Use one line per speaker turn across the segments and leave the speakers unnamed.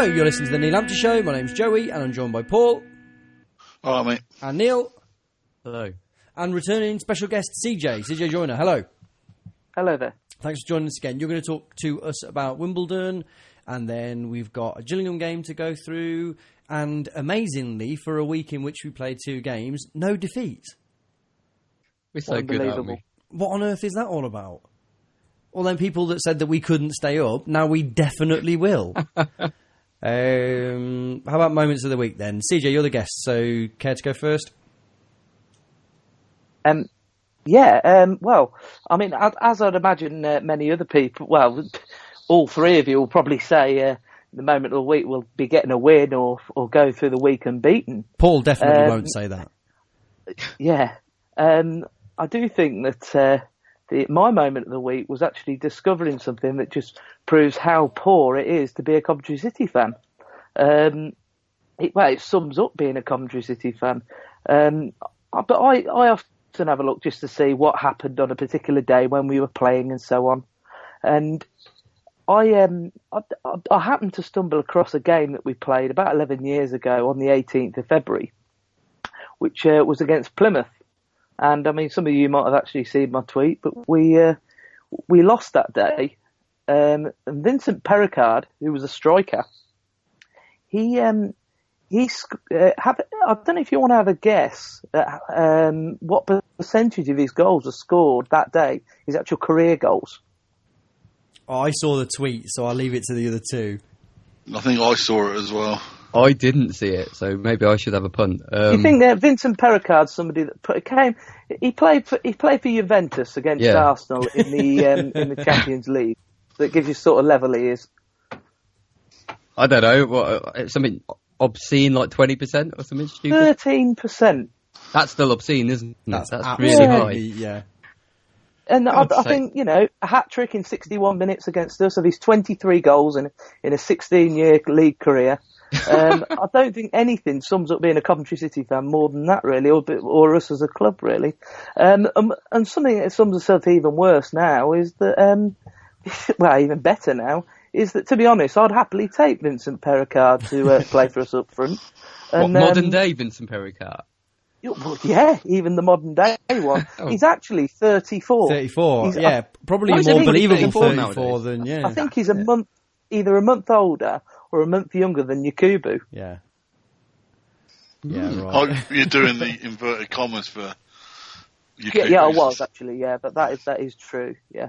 Hello, you're listening to The Neil Hampshire Show. My name's Joey, and I'm joined by Paul.
All right, mate.
And Neil.
Hello.
And returning special guest, CJ Joyner. Hello.
Hello there.
Thanks for joining us again. You're going to talk to us about Wimbledon, and then we've got a Gillingham game to go through, and amazingly, for a week in which we played 2 games, no defeats.
We're so good, aren't we?
What on earth is that all about? All them people that said that we couldn't stay up, now we definitely will. How about moments of the week then? CJ, you're the guest, so care to go first?
Well, I mean, as I'd imagine many other people, well, all three of you will probably say the moment of the week will be getting a win or go through the week unbeaten.
Paul definitely won't say that.
Yeah. I do think that my moment of the week was actually discovering something that just proves how poor it is to be a Coventry City fan. It sums up being a Coventry City fan. But I often have a look just to see what happened on a particular day when we were playing and so on. And I happened to stumble across a game that we played about 11 years ago on the 18th of February, which was against Plymouth. And I mean, some of you might have actually seen my tweet, but we lost that day. And Vincent Perricard, who was a striker, I don't know if you want to have a guess at what percentage of his goals are scored that day, his actual career goals.
Oh, I saw the tweet, so I'll leave it to the other two.
I think I saw it as well.
I didn't see it, so maybe I should have a punt.
Do you think that Vincent Perricard's somebody that he played for Juventus against Arsenal in the Champions League? That gives you sort of level he is.
I don't know, something obscene like 20% or something stupid.
13%.
That's still obscene, isn't it?
That's
really high.
Yeah.
And I think, a hat-trick in 61 minutes against us of his 23 goals in a 16-year league career. I don't think anything sums up being a Coventry City fan more than that, really, or us as a club, really. And something that sums us up even worse now is that, even better now, is that, to be honest, I'd happily take Vincent Perricard to play for us up front. And,
modern-day Vincent Perricard?
Well, yeah, even the modern day one. Oh. He's actually 34.
34, probably more believable 34 than, yeah.
I think he's either a month older or a month younger than Yakubu.
Yeah. Yeah, right.
You're doing the inverted commas for Yakubu.
Yeah, I was actually, but that is true, yeah.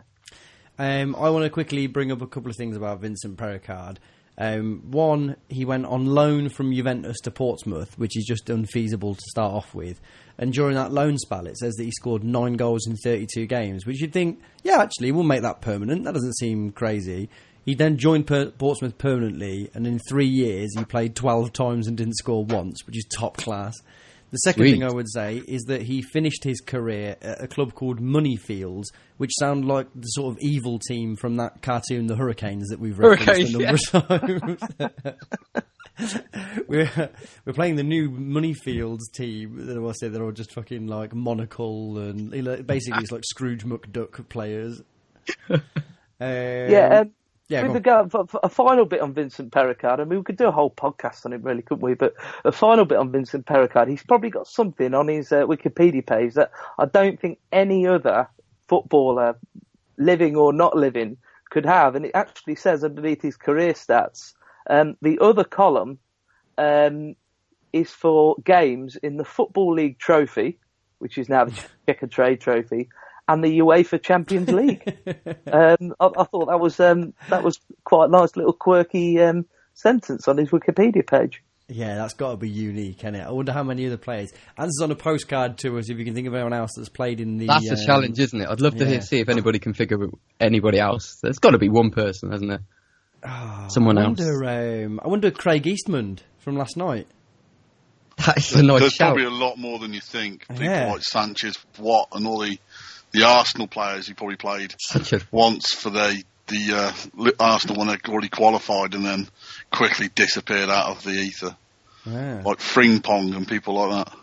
I want to quickly bring up a couple of things about Vincent Perricard. One, he went on loan from Juventus to Portsmouth, which is just unfeasible to start off with. And during that loan spell, it says that he scored 9 goals in 32 games, which you'd think, actually, we'll make that permanent. That doesn't seem crazy. He then joined Portsmouth permanently, and in 3 years, he played 12 times and didn't score once, which is top class. The second thing I would say is that he finished his career at a club called Moneyfields, which sound like the sort of evil team from that cartoon, The Hurricanes, that we've referenced a number of times. We're playing the new Moneyfields team. I'll say they're all just fucking like monocle and basically it's like Scrooge McDuck players.
A final bit on Vincent Perricard. I mean, we could do a whole podcast on it, really, couldn't we? But a final bit on Vincent Perricard. He's probably got something on his Wikipedia page that I don't think any other footballer, living or not living, could have. And it actually says underneath his career stats, the other column is for games in the Football League Trophy, which is now the Checker Trade Trophy, and the UEFA Champions League. I thought that was quite a nice little quirky sentence on his Wikipedia page.
Yeah, that's got to be unique, isn't it? I wonder how many other players. Answers on a postcard to us if you can think of anyone else that's played in the...
That's a challenge, isn't it? I'd love to see if anybody can figure anybody else. There's got to be one person, hasn't there? Someone else. I wonder Craig Eastman from last night. That's a nice
There's
shout.
probably a lot more than you think. People like Sanchez, Watt, and all the Arsenal players he probably played once for the Arsenal when they already qualified and then quickly disappeared out of the ether.
Yeah.
Like Frimpong and people like that.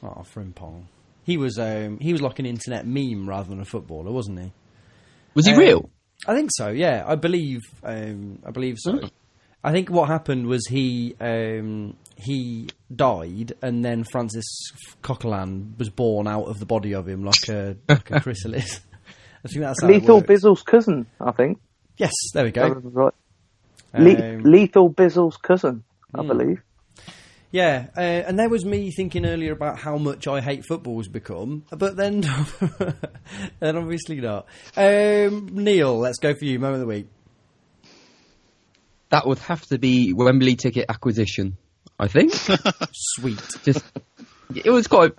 Oh, Frimpong. He was like an internet meme rather than a footballer, wasn't he?
Was he real?
I think so. Yeah, I believe so. I think what happened was he died, and then Francis Coquelin was born out of the body of him like a chrysalis. I think that's how
Lethal Bizzle's cousin, I think.
Yes, there we go.
Right. Lethal Bizzle's cousin, I believe.
Yeah, and there was me thinking earlier about how much I hate football's become, but then obviously not. Neil, let's go for you, moment of the week.
That would have to be Wembley ticket acquisition, I think.
Sweet.
It was quite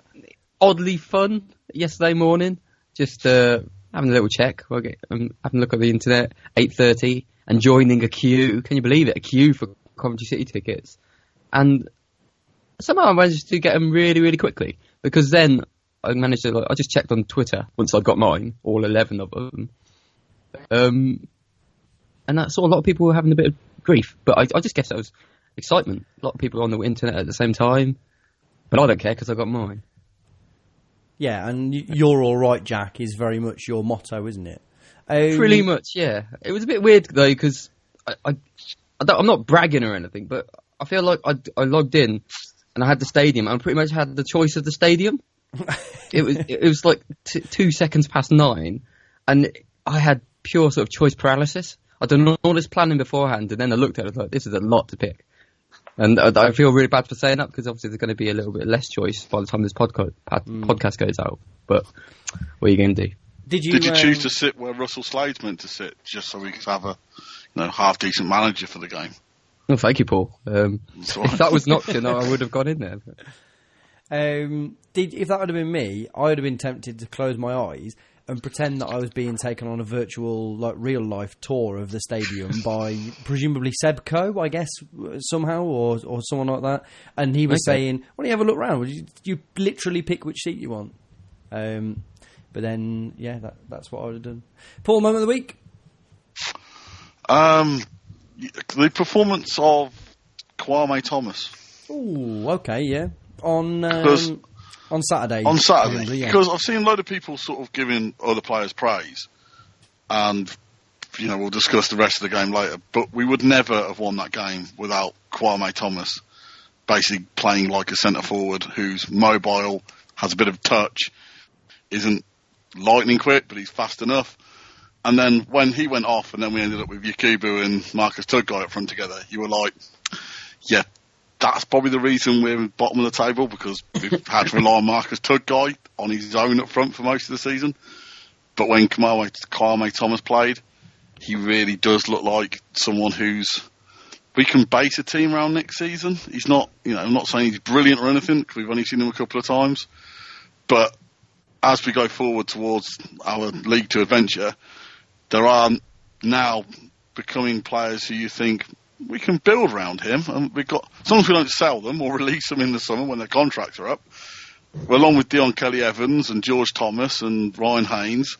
oddly fun yesterday morning. Just having a little check, having a look at the internet, 8:30, and joining a queue. Can you believe it? A queue for Coventry City tickets. And somehow I managed to get them really, really quickly. Because then I managed to, I just checked on Twitter once I got mine, all 11 of them. And I saw a lot of people were having a bit of grief. But I just guess that was excitement. A lot of people on the internet at the same time. But I don't care because I got mine.
Yeah, and you're all right, Jack, is very much your motto, isn't it?
Pretty much, yeah. It was a bit weird, though, because I'm not bragging or anything, but I feel like I logged in and I had the stadium, and I pretty much had the choice of the stadium. It was like 2 seconds past 9, and I had pure sort of choice paralysis. I'd done all this planning beforehand, and then I looked at it and thought, this is a lot to pick. And I feel really bad for saying that, because obviously there's going to be a little bit less choice by the time this podcast goes out. But what are you going to do?
Did you choose to sit where Russell Slade's meant to sit, just so we could have a half-decent manager for the game?
Oh, thank you, Paul. If that was an option, I would have gone in there.
If that would have been me, I would have been tempted to close my eyes and pretend that I was being taken on a virtual, like, real-life tour of the stadium by presumably Sebco, I guess, somehow, or someone like that. And he was saying, why don't you have a look round? You literally pick which seat you want. But then, yeah, that's what I would have done. Paul, moment of the week?
The performance of Kwame Thomas.
Oh, okay, yeah. On Saturday.
On Saturday.
Yeah.
Because I've seen a load of people sort of giving other players praise. And, we'll discuss the rest of the game later. But we would never have won that game without Kwame Thomas basically playing like a centre-forward who's mobile, has a bit of touch, isn't lightning quick, but he's fast enough. And then when he went off, and then we ended up with Yakubu and Marcus Tudguy up front together, you were like, yeah, that's probably the reason we're bottom of the table, because we've had to rely on Marcus Tudguy on his own up front for most of the season. But when Kwame Thomas played, he really does look like someone we can base a team around next season. He's not, I'm not saying he's brilliant or anything, because we've only seen him a couple of times. But as we go forward towards our League 2 adventure, there are now becoming players who you think we can build around him. And as long as we don't sell them or release them in the summer when their contracts are up, along with Dion Kelly-Evans and George Thomas and Ryan Haynes,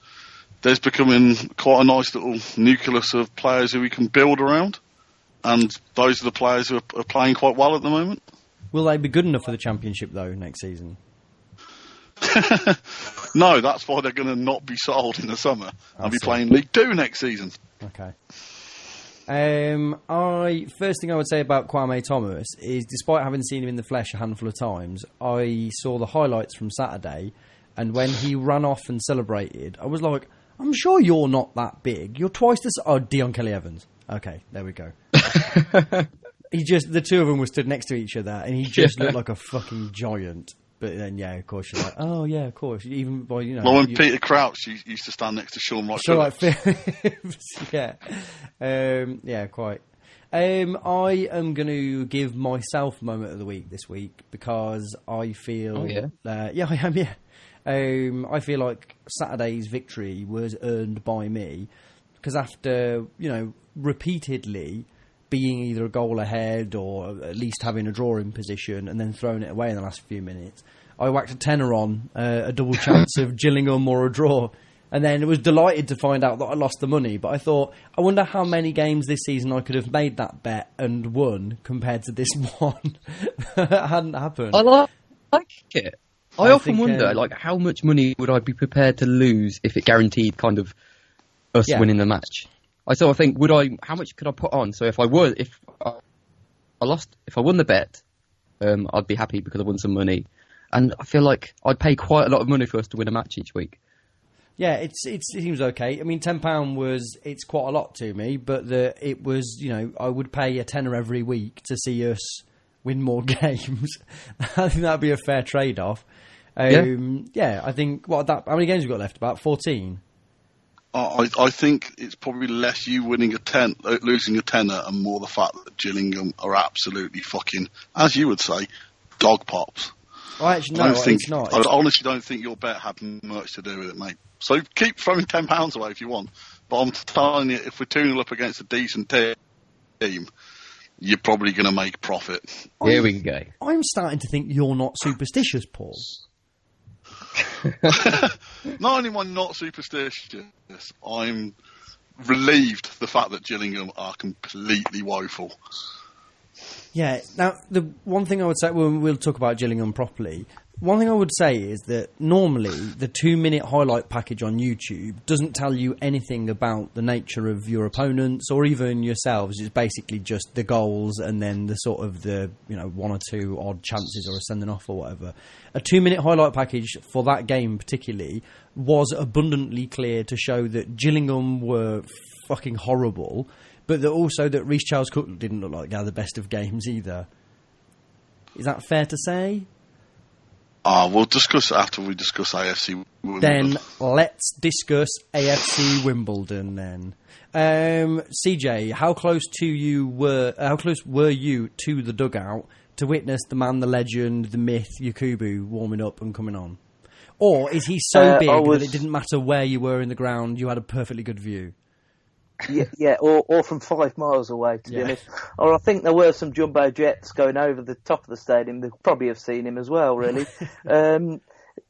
there's becoming quite a nice little nucleus of players who we can build around. And those are the players who are playing quite well at the moment.
Will they be good enough for the Championship, though, next season?
No, that's why they're going to not be sold in the summer. I'll be playing League 2 next season.
Okay. First thing I would say about Kwame Thomas is, despite having seen him in the flesh a handful of times, I saw the highlights from Saturday, and when he ran off and celebrated, I was like, I'm sure you're not that big. You're twice the size. Oh, Dion Kelly-Evans. Okay, there we go. The two of them were stood next to each other, and he just looked like a fucking giant. But then, yeah, of course, you're like, oh, yeah, of course. Even by,
Well, when Peter Crouch used to stand next to Sean Wright Phillips.
Yeah. Yeah, quite. I am going to give myself moment of the week this week, because I feel...
Oh, yeah?
Yeah, I am, yeah. I feel like Saturday's victory was earned by me, because after, repeatedly being either a goal ahead or at least having a draw in position and then throwing it away in the last few minutes, I whacked a tenner on a double chance of Gillingham or a draw, and then was delighted to find out that I lost the money. But I thought, I wonder how many games this season I could have made that bet and won compared to this one. That hadn't happened.
I like it. I often wonder, how much money would I be prepared to lose if it guaranteed kind of us winning the match? I sort of think, how much could I put on? So if I won the bet, I'd be happy because I won some money. And I feel like I'd pay quite a lot of money for us to win a match each week.
Yeah, it seems okay. I mean, £10 it's quite a lot to me, but it was, I would pay a tenner every week to see us win more games. I think that'd be a fair trade-off. Yeah, I think, how many games have we got left? About 14?
I think it's probably less you winning losing a tenner, and more the fact that Gillingham are absolutely fucking, as you would say, dog pops.
It's not.
I honestly don't think your bet had much to do with it, mate. So keep throwing £10 away if you want. But I'm telling you, if we're 2-0 up against a decent team, you're probably going to make profit.
Here we go.
I'm starting to think you're not superstitious, Paul.
Not only am I not superstitious, I'm relieved the fact that Gillingham are completely woeful.
Yeah, now, the one thing I would say, we'll talk about Gillingham properly, one thing I would say is that normally the 2-minute highlight package on YouTube doesn't tell you anything about the nature of your opponents or even yourselves. It's basically just the goals and then the sort of the, 1 or 2 odd chances or a sending off or whatever. A 2-minute highlight package for that game particularly was abundantly clear to show that Gillingham were fucking horrible, but also that Reece Charles-Cook didn't look like they had the best of games either. Is that fair to say?
We'll discuss it after we discuss AFC Wimbledon.
Then let's discuss AFC Wimbledon then. CJ, how close were you to the dugout to witness the man, the legend, the myth, Yakubu warming up and coming on? Or is he so big that it didn't matter where you were in the ground, you had a perfectly good view?
Yeah, or from 5 miles away, to be honest. Or I think there were some jumbo jets going over the top of the stadium. They'd probably have seen him as well, really. I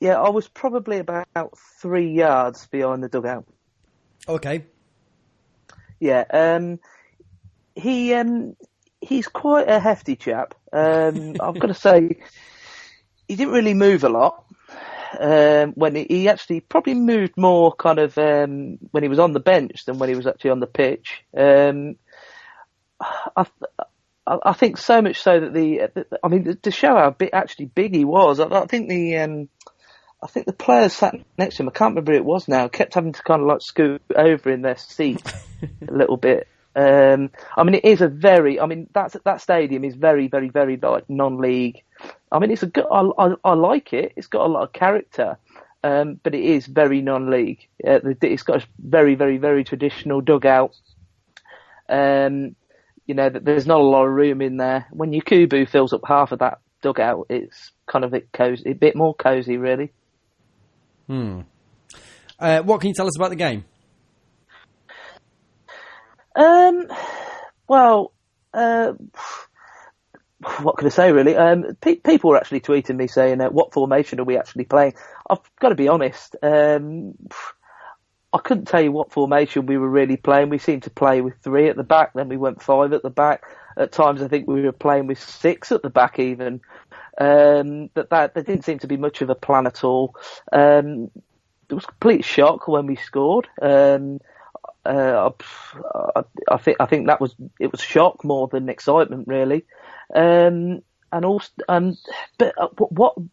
was probably about 3 yards behind the dugout.
Okay.
Yeah, he's quite a hefty chap. I've got to say, he didn't really move a lot. When he actually probably moved more kind of when he was on the bench than when he was actually on the pitch. I think so much so that to show how actually big he was, I think the players sat next to him, I can't remember who it was now, kept having to kind of like scoot over in their seat a little bit. It is that stadium is very, very, very like non-league. It's a good. I like it. It's got a lot of character, but it is very non-league. It's got a very, very, very traditional dugout. There's not a lot of room in there. When Yakubu fills up half of that dugout, it's kind of a bit more cosy, really.
What can you tell us about the game?
What can I say, really? People were actually tweeting me saying, what formation are we actually playing? I've got to be honest. I couldn't tell you what formation we were really playing. We seemed to play with 3 at the back, then we went 5 at the back. At times, I think we were playing with 6 at the back even. But there didn't seem to be much of a plan at all. It was a complete shock when we scored. I think it was shock more than excitement, really. But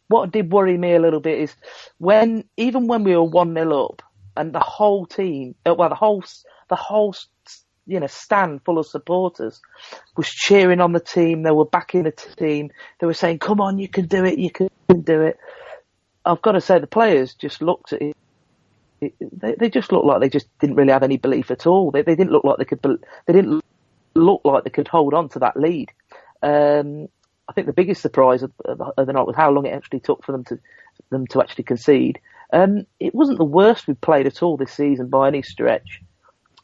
what did worry me a little bit is even when we were 1-0 up and the whole team, the whole stand full of supporters was cheering on the team. They were backing the team. They were saying, "Come on, you can do it. You can do it." I've got to say, the players just looked at it. They just looked like they just didn't really have any belief at all. They didn't look like they could. They didn't look like they could hold on to that lead. I think the biggest surprise of the night was how long it actually took for them to actually concede. It wasn't the worst we've played at all this season by any stretch.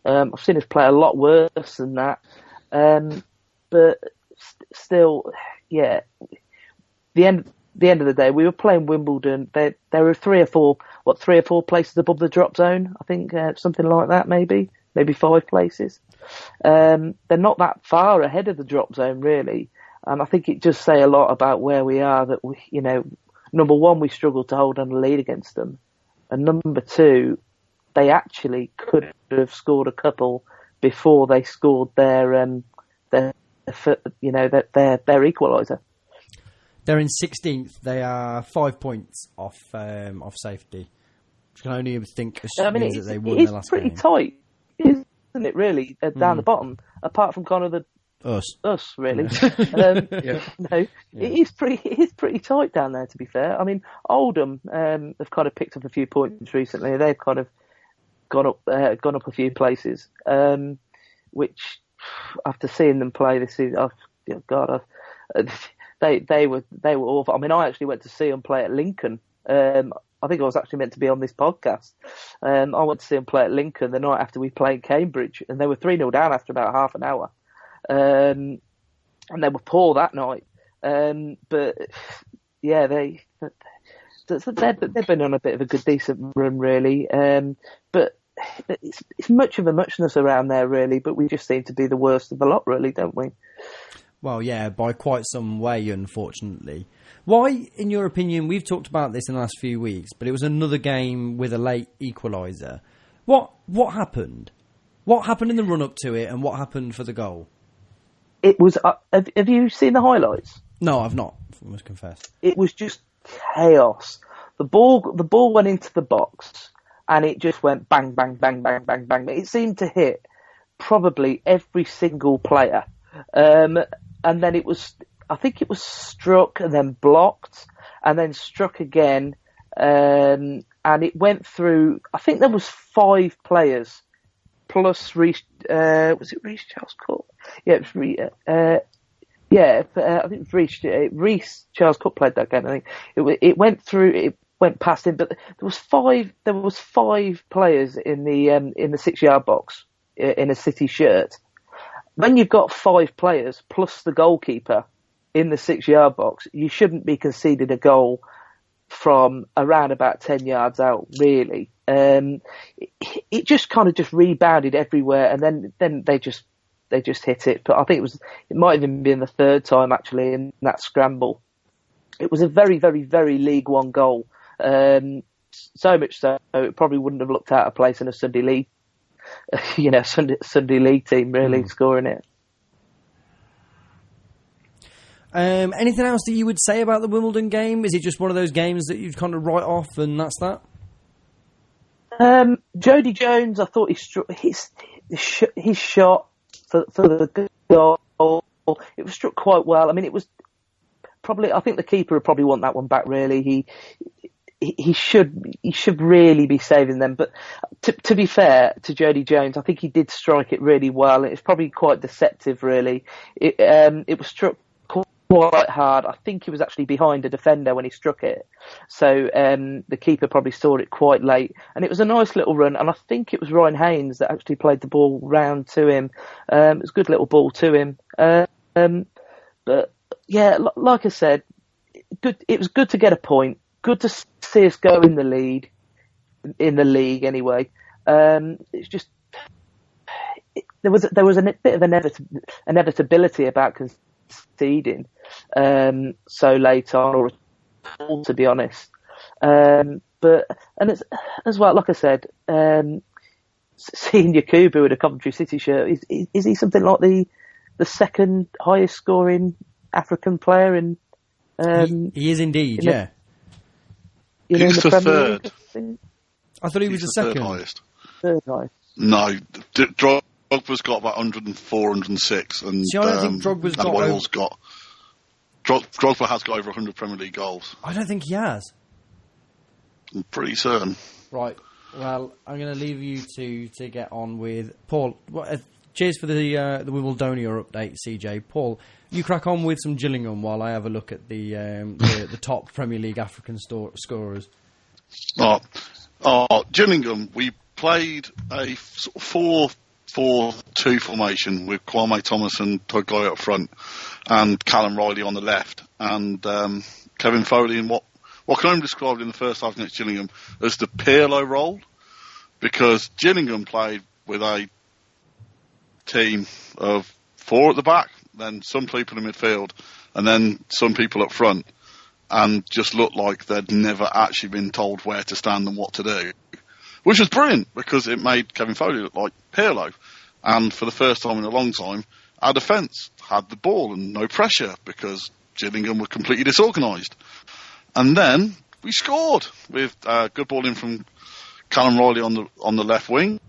I've seen us play a lot worse than that. But still, yeah. The end of the day, we were playing Wimbledon. There were 3 or 4 places above the drop zone. I think something like that, maybe 5 places. They're not that far ahead of the drop zone, really. And I think it does say a lot about where we are. That we, number one, we struggled to hold on the lead against them, and number 2, they actually could have scored a couple before they scored their equaliser.
They're in 16th. They are 5 points off safety. Which can only think means that they won their last game.
It's pretty tight, isn't it? Really, down the bottom. Apart from kind of us, really. It is pretty tight down there. To be fair, I mean, Oldham have kind of picked up a few points recently. They've kind of gone up a few places, which after seeing them play this season, they were awful. I mean, I actually went to see them play at Lincoln. I think I was actually meant to be on this podcast. I went to see them play at Lincoln the night after we played Cambridge, and they were 3-0 down after about half an hour. And they were poor that night. But yeah, they've been on a bit of a good, decent run, really. But it's much of a muchness around there, really. But we just seem to be the worst of the lot, really, don't we?
Well, yeah, by quite some way, unfortunately. Why, in your opinion, we've talked about this in the last few weeks, but it was another game with a late equaliser. What happened? What happened in the run-up to it, and what happened for the goal?
It was. Have you seen the highlights?
No, I've not. I must confess.
It was just chaos. The ball went into the box, and it just went bang, bang, bang, bang, bang, bang. It seemed to hit probably every single player, and then it was. I think it was struck and then blocked, and then struck again, and it went through. I think there was 5 players. Plus Reece, was it Reece Charles Cook? Yeah, it was I think it was Reece Charles Cook played that game. I think it went through, it went past him, but there was 5 players in the 6-yard box in a City shirt. When you've got 5 players plus the goalkeeper in the 6-yard box, you shouldn't be conceding a goal from around about 10 yards out, really. It just kind of just rebounded everywhere, and then they just hit it. But I think it might have even been the 3rd time actually in that scramble. It was a very, very, very League One goal. So much so it probably wouldn't have looked out of place in a Sunday League, Sunday League team really scoring it.
Anything else that you would say about the Wimbledon game? Is it just one of those games that you'd kind of write off and that's that?
Jody Jones, I thought he struck his shot for the goal. It was struck quite well. I mean, it was probably. I think the keeper would probably want that one back. Really, he should really be saving them. But to be fair to Jody Jones, I think he did strike it really well. It's probably quite deceptive. Really, it was struck quite hard. I think he was actually behind a defender when he struck it, so the keeper probably saw it quite late, and it was a nice little run, and I think it was Ryan Haynes that actually played the ball round to him. It was a good little ball to him, but yeah, like I said, good. It was good to get a point, good to see us go in the lead in the league anyway. It's just there was a bit of inevitability about conceding so late on, or at all, to be honest. But it's, as well, like I said, seeing Yakubu in a Coventry City shirt, is he something like the second highest scoring African player in?
He is indeed, yeah.
He's the third.
I thought he was the second
highest.
Third highest.
No, Drogba's got about 104, 106, and
see, I don't think Drogba's got.
Drogba has got over 100 Premier League goals.
I don't think he has.
I'm pretty certain.
Right. Well, I'm going to leave you to get on with Paul. Cheers for the Wimbledonia update, CJ. Paul, you crack on with some Gillingham while I have a look at the top Premier League African scorers.
Gillingham, we played a sort of 4-4-2 formation with Kwame Thomas and Togoy up front, and Callum Riley on the left, and Kevin Foley in what can only be described in the first half against Gillingham as the Pirlo role, because Gillingham played with a team of 4 at the back, then some people in midfield, and then some people up front, and just looked like they'd never actually been told where to stand and what to do, which was brilliant because it made Kevin Foley look like Pirlo. And for the first time in a long time, our defence had the ball and no pressure because Gillingham were completely disorganised. And then we scored with good ball in from Callum Riley on the left wing,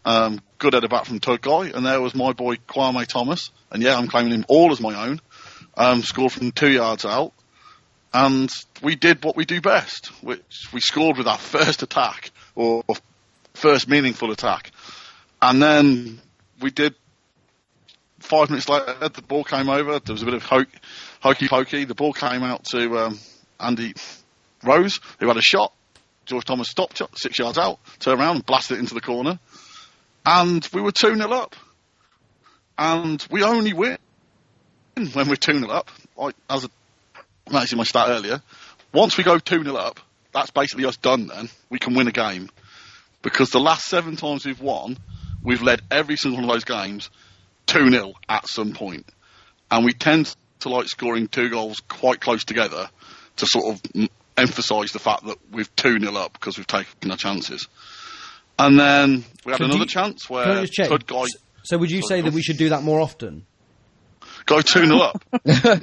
good header back from Drogba, and there was my boy Kwame Thomas, and yeah, I'm claiming him all as my own, scored from 2 yards out, and we did what we do best, which we scored with our first attack, or first meaningful attack, and then we did, 5 minutes later, the ball came over, there was a bit of hokey pokey, the ball came out to Andy Rose, who had a shot. George Thomas stopped 6 yards out, turned around and blasted it into the corner. And we were 2-0 up. And we only win when we're 2-0 up. As I mentioned in my stat earlier, once we go 2-0 up, that's basically us done then. We can win a game. Because the last 7 times we've won, we've led every single one of those games 2-0 at some point. And we tend to like scoring 2 goals quite close together to sort of emphasise the fact that we've 2-0 up because we've taken our chances. And then we had another chance where Tudguy...
So would you say that we should do that more often?
Go 2-0 up?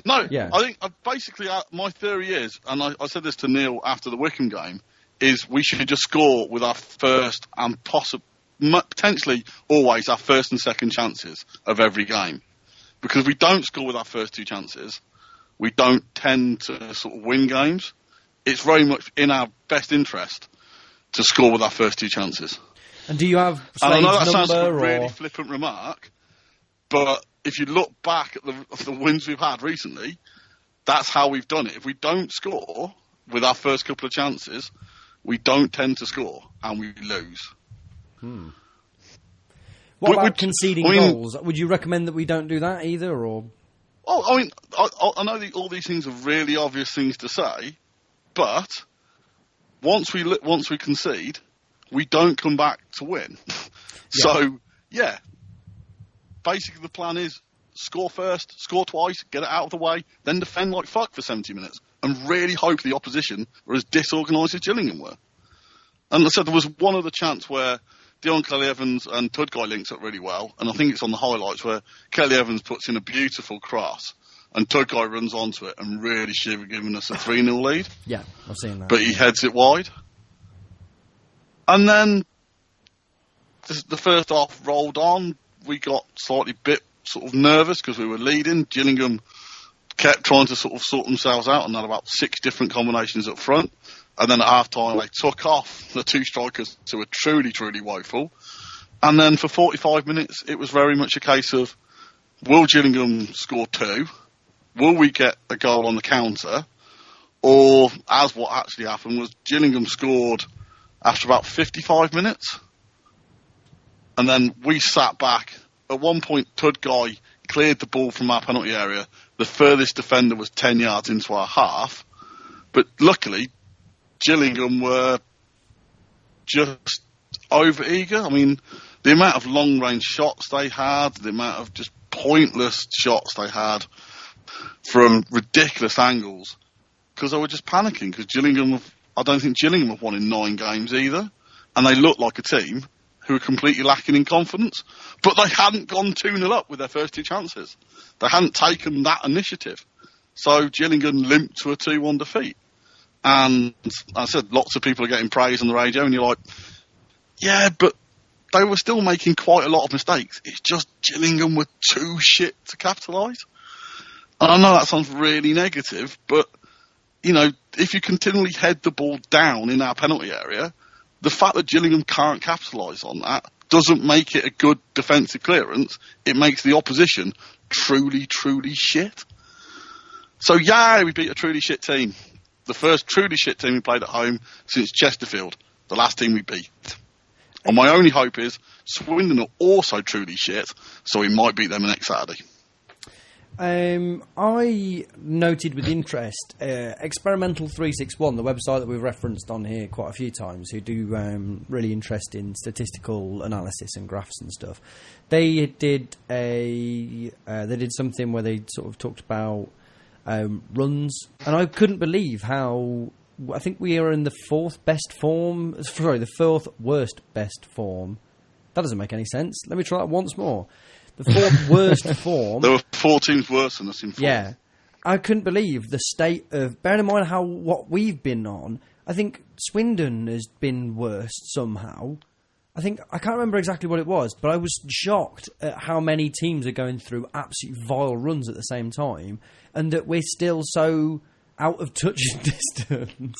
No, yeah. I think basically my theory is, and I said this to Neil after the Wickham game, is we should just score with our first and potentially always our first and second chances of every game. Because if we don't score with our first 2 chances, we don't tend to sort of win games. It's very much in our best interest to score with our first 2 chances.
And do you have
and I know that sounds like a really flippant remark, but if you look back at the wins we've had recently, that's how we've done it. If we don't score with our first couple of chances, we don't tend to score and we lose.
What about conceding goals? Would you recommend that we don't do that either, or?
Oh, I mean, I know all these things are really obvious things to say, but once we concede, we don't come back to win. So, yeah, basically the plan is score first, score twice, get it out of the way, then defend like fuck for 70 minutes, and really hope the opposition were as disorganised as Gillingham were. And I said there was one other chance where Dion Kelly-Evans and Tudguy links up really well, and I think it's on the highlights where Kelly-Evans puts in a beautiful cross, and Tudguy runs onto it and really should have given us a 3-0 lead.
Yeah, I've seen that.
But he heads it wide. And then the first half rolled on. We got slightly bit sort of nervous because we were leading. Gillingham kept trying to sort of sort themselves out and had about 6 different combinations up front. And then at half-time, they took off the 2 strikers who were truly, truly woeful. And then for 45 minutes, it was very much a case of, will Gillingham score 2? Will we get a goal on the counter? Or, as what actually happened, was Gillingham scored after about 55 minutes. And then we sat back. At one point, Tudguy cleared the ball from our penalty area. The furthest defender was 10 yards into our half. But luckily, Gillingham were just over-eager. I mean, the amount of long-range shots they had, the amount of just pointless shots they had from ridiculous angles, because they were just panicking, because I don't think Gillingham have won in 9 games either, and they looked like a team who were completely lacking in confidence, but they hadn't gone 2-0 up with their first 2 chances. They hadn't taken that initiative. So Gillingham limped to a 2-1 defeat. And I said, lots of people are getting praise on the radio, and you're like, yeah, but they were still making quite a lot of mistakes. It's just Gillingham were too shit to capitalise. And I know that sounds really negative, but, you know, if you continually head the ball down in our penalty area, the fact that Gillingham can't capitalise on that doesn't make it a good defensive clearance. It makes the opposition truly, truly shit. So, yeah, we beat a truly shit team. The first truly shit team we played at home since Chesterfield, the last team we beat. And my only hope is Swindon are also truly shit, so we might beat them next Saturday.
I noted with interest Experimental 361, the website that we've referenced on here quite a few times, who do really interesting statistical analysis and graphs and stuff. They did something where they sort of talked about runs, and I couldn't believe how I think we are in the 4th worst best form That doesn't make any sense. Let me try that once more. The fourth worst form.
There were 4 teams worse than us in fourth.
Yeah. I couldn't believe the state of... Bearing in mind what we've been on, I think Swindon has been worse somehow. I can't remember exactly what it was, but I was shocked at how many teams are going through absolute vile runs at the same time, and that we're still so out of touch and distance.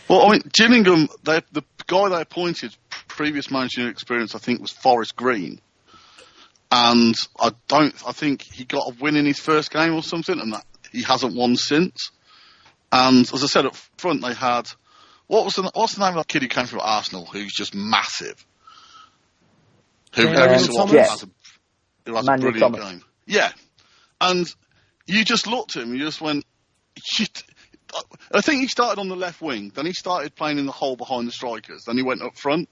Well, I mean, Gillingham, the guy they appointed, previous managing experience, I think, was Forest Green. And I think he got a win in his first game or something, and that he hasn't won since. And as I said up front, they had... What's the name of that kid who came from Arsenal, who's just massive? Who every so often has a brilliant game. Yeah. And you just looked at him, you just went... I think he started on the left wing, then he started playing in the hole behind the strikers, then he went up front,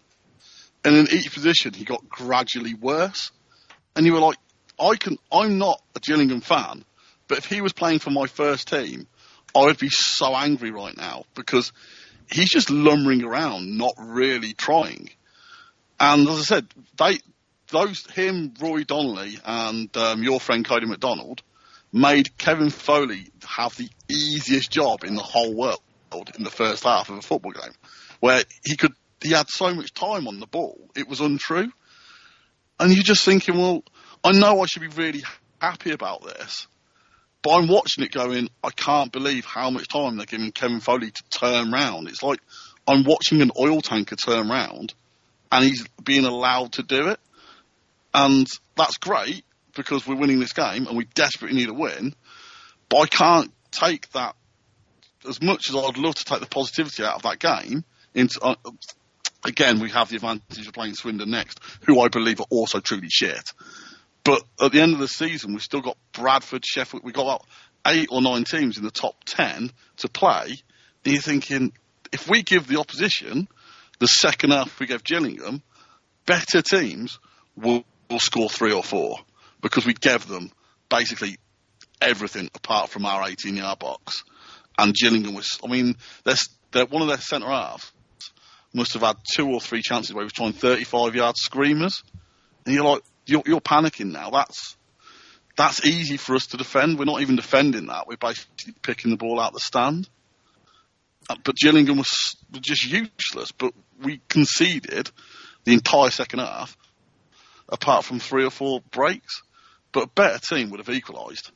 and in each position he got gradually worse. And you were like, I'm not a Gillingham fan, but if he was playing for my first team, I would be so angry right now, because he's just lumbering around, not really trying. And as I said, him, Roy Donnelly, and your friend Cody McDonald made Kevin Foley have the easiest job in the whole world in the first half of a football game, where he had so much time on the ball, it was untrue. And you're just thinking, well, I know I should be really happy about this, but I'm watching it going, I can't believe how much time they're giving Kevin Foley to turn round. It's like I'm watching an oil tanker turn round, and he's being allowed to do it. And that's great, because we're winning this game, and we desperately need a win. But I can't take that, as much as I'd love to take the positivity out of that game, into... Again, we have the advantage of playing Swindon next, who I believe are also truly shit. But at the end of the season, we've still got Bradford, Sheffield. We've got about 8 or 9 teams in the top 10 to play. And you're thinking, if we give the opposition the second half we gave Gillingham, better teams will score 3 or 4, because we gave them basically everything apart from our 18-yard box. And Gillingham was, I mean, they're one of their centre halves must have had 2 or 3 chances where he was trying 35-yard screamers. And you're like, you're panicking now. That's easy for us to defend. We're not even defending that. We're basically picking the ball out the stand. But Gillingham was just useless. But we conceded the entire second half, apart from 3 or 4 breaks. But a better team would have equalised.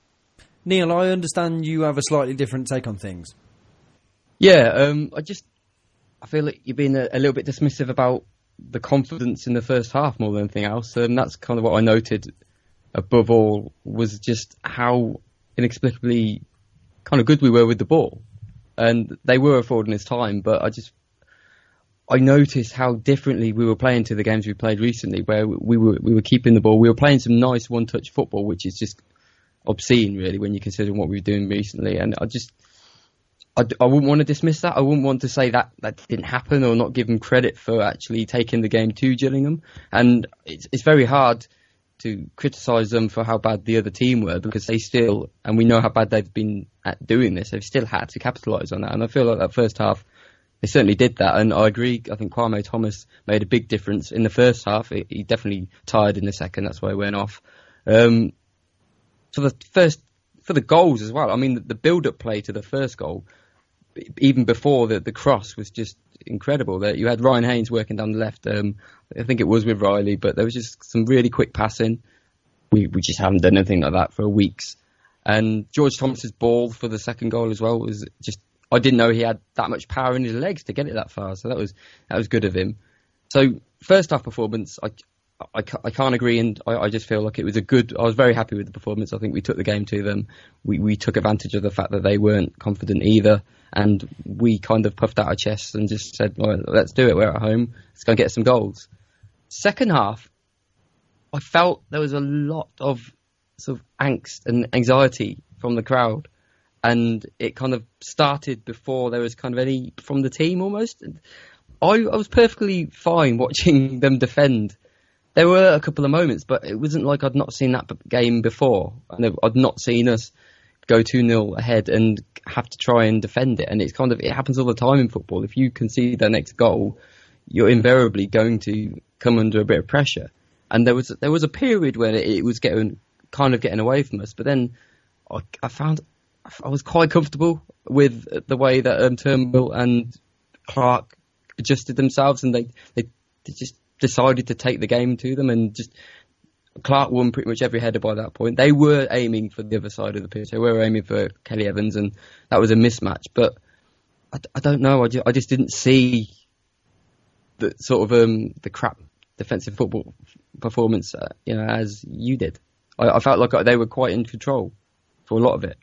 Neil, I understand you have a slightly different take on things.
Yeah, I feel like you're being a little bit dismissive about the confidence in the first half more than anything else. And that's kind of what I noted above all, was just how inexplicably kind of good we were with the ball. And they were affording us time, but I noticed how differently we were playing to the games we played recently, where we were keeping the ball. We were playing some nice one-touch football, which is just obscene, really, when you consider what we were doing recently. And I wouldn't want to dismiss that. I wouldn't want to say that didn't happen, or not give them credit for actually taking the game to Gillingham. And it's very hard to criticise them for how bad the other team were, because they still, and we know how bad they've been at doing this, they've still had to capitalise on that. And I feel like that first half, they certainly did that. And I agree, I think Kwame Thomas made a big difference in the first half. He definitely tired in the second, that's why he went off. For the goals as well, I mean, the build-up play to the first goal, even before the cross, was just incredible. That you had Ryan Haynes working down the left. I think it was with Riley, but there was just some really quick passing. We just haven't done anything like that for weeks. And George Thomas's ball for the second goal as well was just, I didn't know he had that much power in his legs to get it that far. So that was good of him. So first half performance, I can't agree, and I just feel like it was I was very happy with the performance. I think we took the game to them. We took advantage of the fact that they weren't confident either, and we kind of puffed out our chests and just said, well, let's do it, we're at home, let's go and get some goals. Second half, I felt there was a lot of sort of angst and anxiety from the crowd, and it kind of started before there was kind of any from the team almost. I was perfectly fine watching them defend. There were a couple of moments, but it wasn't like I'd not seen that game before. And I'd not seen us go 2-0 ahead and have to try and defend it. And it happens all the time in football. If you concede their next goal, you're invariably going to come under a bit of pressure. And there was a period when it was getting away from us, but then I found I was quite comfortable with the way that Turnbull and Clark adjusted themselves, and they just decided to take the game to them, and just Clark won pretty much every header by that point. They were aiming for the other side of the pitch. They were aiming for Kelly Evans, and that was a mismatch. But I don't know. I just didn't see the sort of the crap defensive football performance, as you did. I felt like they were quite in control for a lot of it.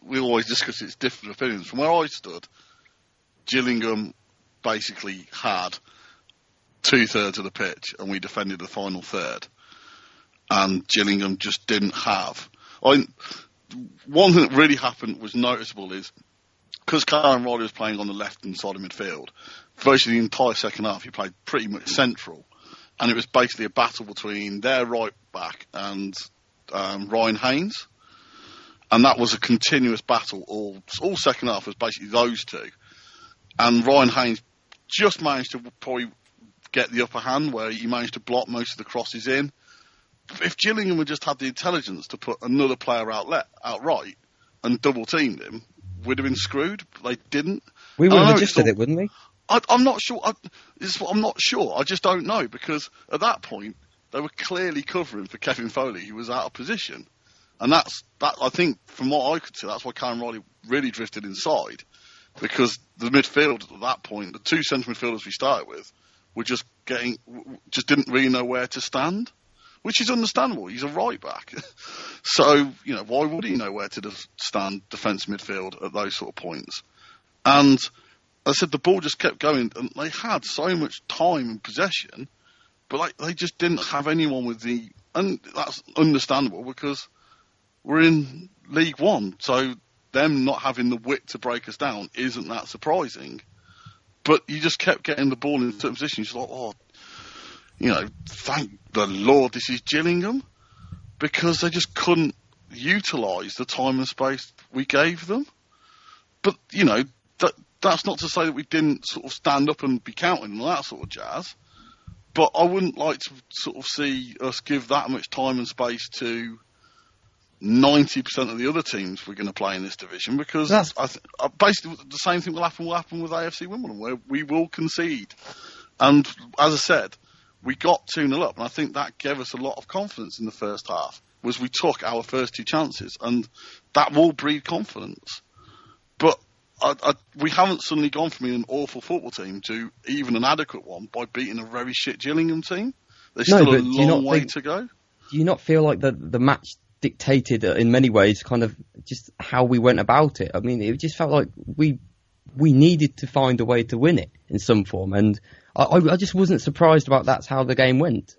We always discuss it's different opinions. From where I stood, Gillingham basically had 2/3 of the pitch, and we defended the final third. And Gillingham just didn't have. One thing that really happened was noticeable is because Karen Riley was playing on the left-hand side of midfield, virtually the entire second half he played pretty much central, and it was basically a battle between their right back and Ryan Haynes. And that was a continuous battle. All second half was basically those two. And Ryan Haynes just managed to probably get the upper hand where he managed to block most of the crosses in. If Gillingham had just had the intelligence to put another player outright and double-teamed him, we'd have been screwed. But they didn't.
We would have adjusted it, wouldn't we?
I'm not sure. I'm not sure. I just don't know, because at that point, they were clearly covering for Kevin Foley, who was out of position. And that I think, from what I could see, that's why Karen Riley really drifted inside, because the midfield at that point, the two central midfielders we started with, were just didn't really know where to stand, which is understandable. He's a right back, so why would he know where to stand defensive midfield at those sort of points? And as I said, the ball just kept going, and they had so much time and possession, but they just didn't have anyone with the, and that's understandable because we're in League One, so them not having the wit to break us down isn't that surprising. But you just kept getting the ball in certain positions. You're like, thank the Lord this is Gillingham, because they just couldn't utilise the time and space we gave them. But, that's not to say that we didn't sort of stand up and be counting and all that sort of jazz. But I wouldn't like to sort of see us give that much time and space to 90% of the other teams we're going to play in this division, because basically the same thing will happen with AFC Wimbledon, where we will concede. And as I said, we got 2-0 up, and I think that gave us a lot of confidence in the first half, was we took our first two chances, and that will breed confidence. But we haven't suddenly gone from being an awful football team to even an adequate one by beating a very shit Gillingham team. There's still a long way to go.
Do you not feel like the match dictated in many ways kind of just how we went about it? I mean, it just felt like we needed to find a way to win it in some form, and I just wasn't surprised about that's how the game went.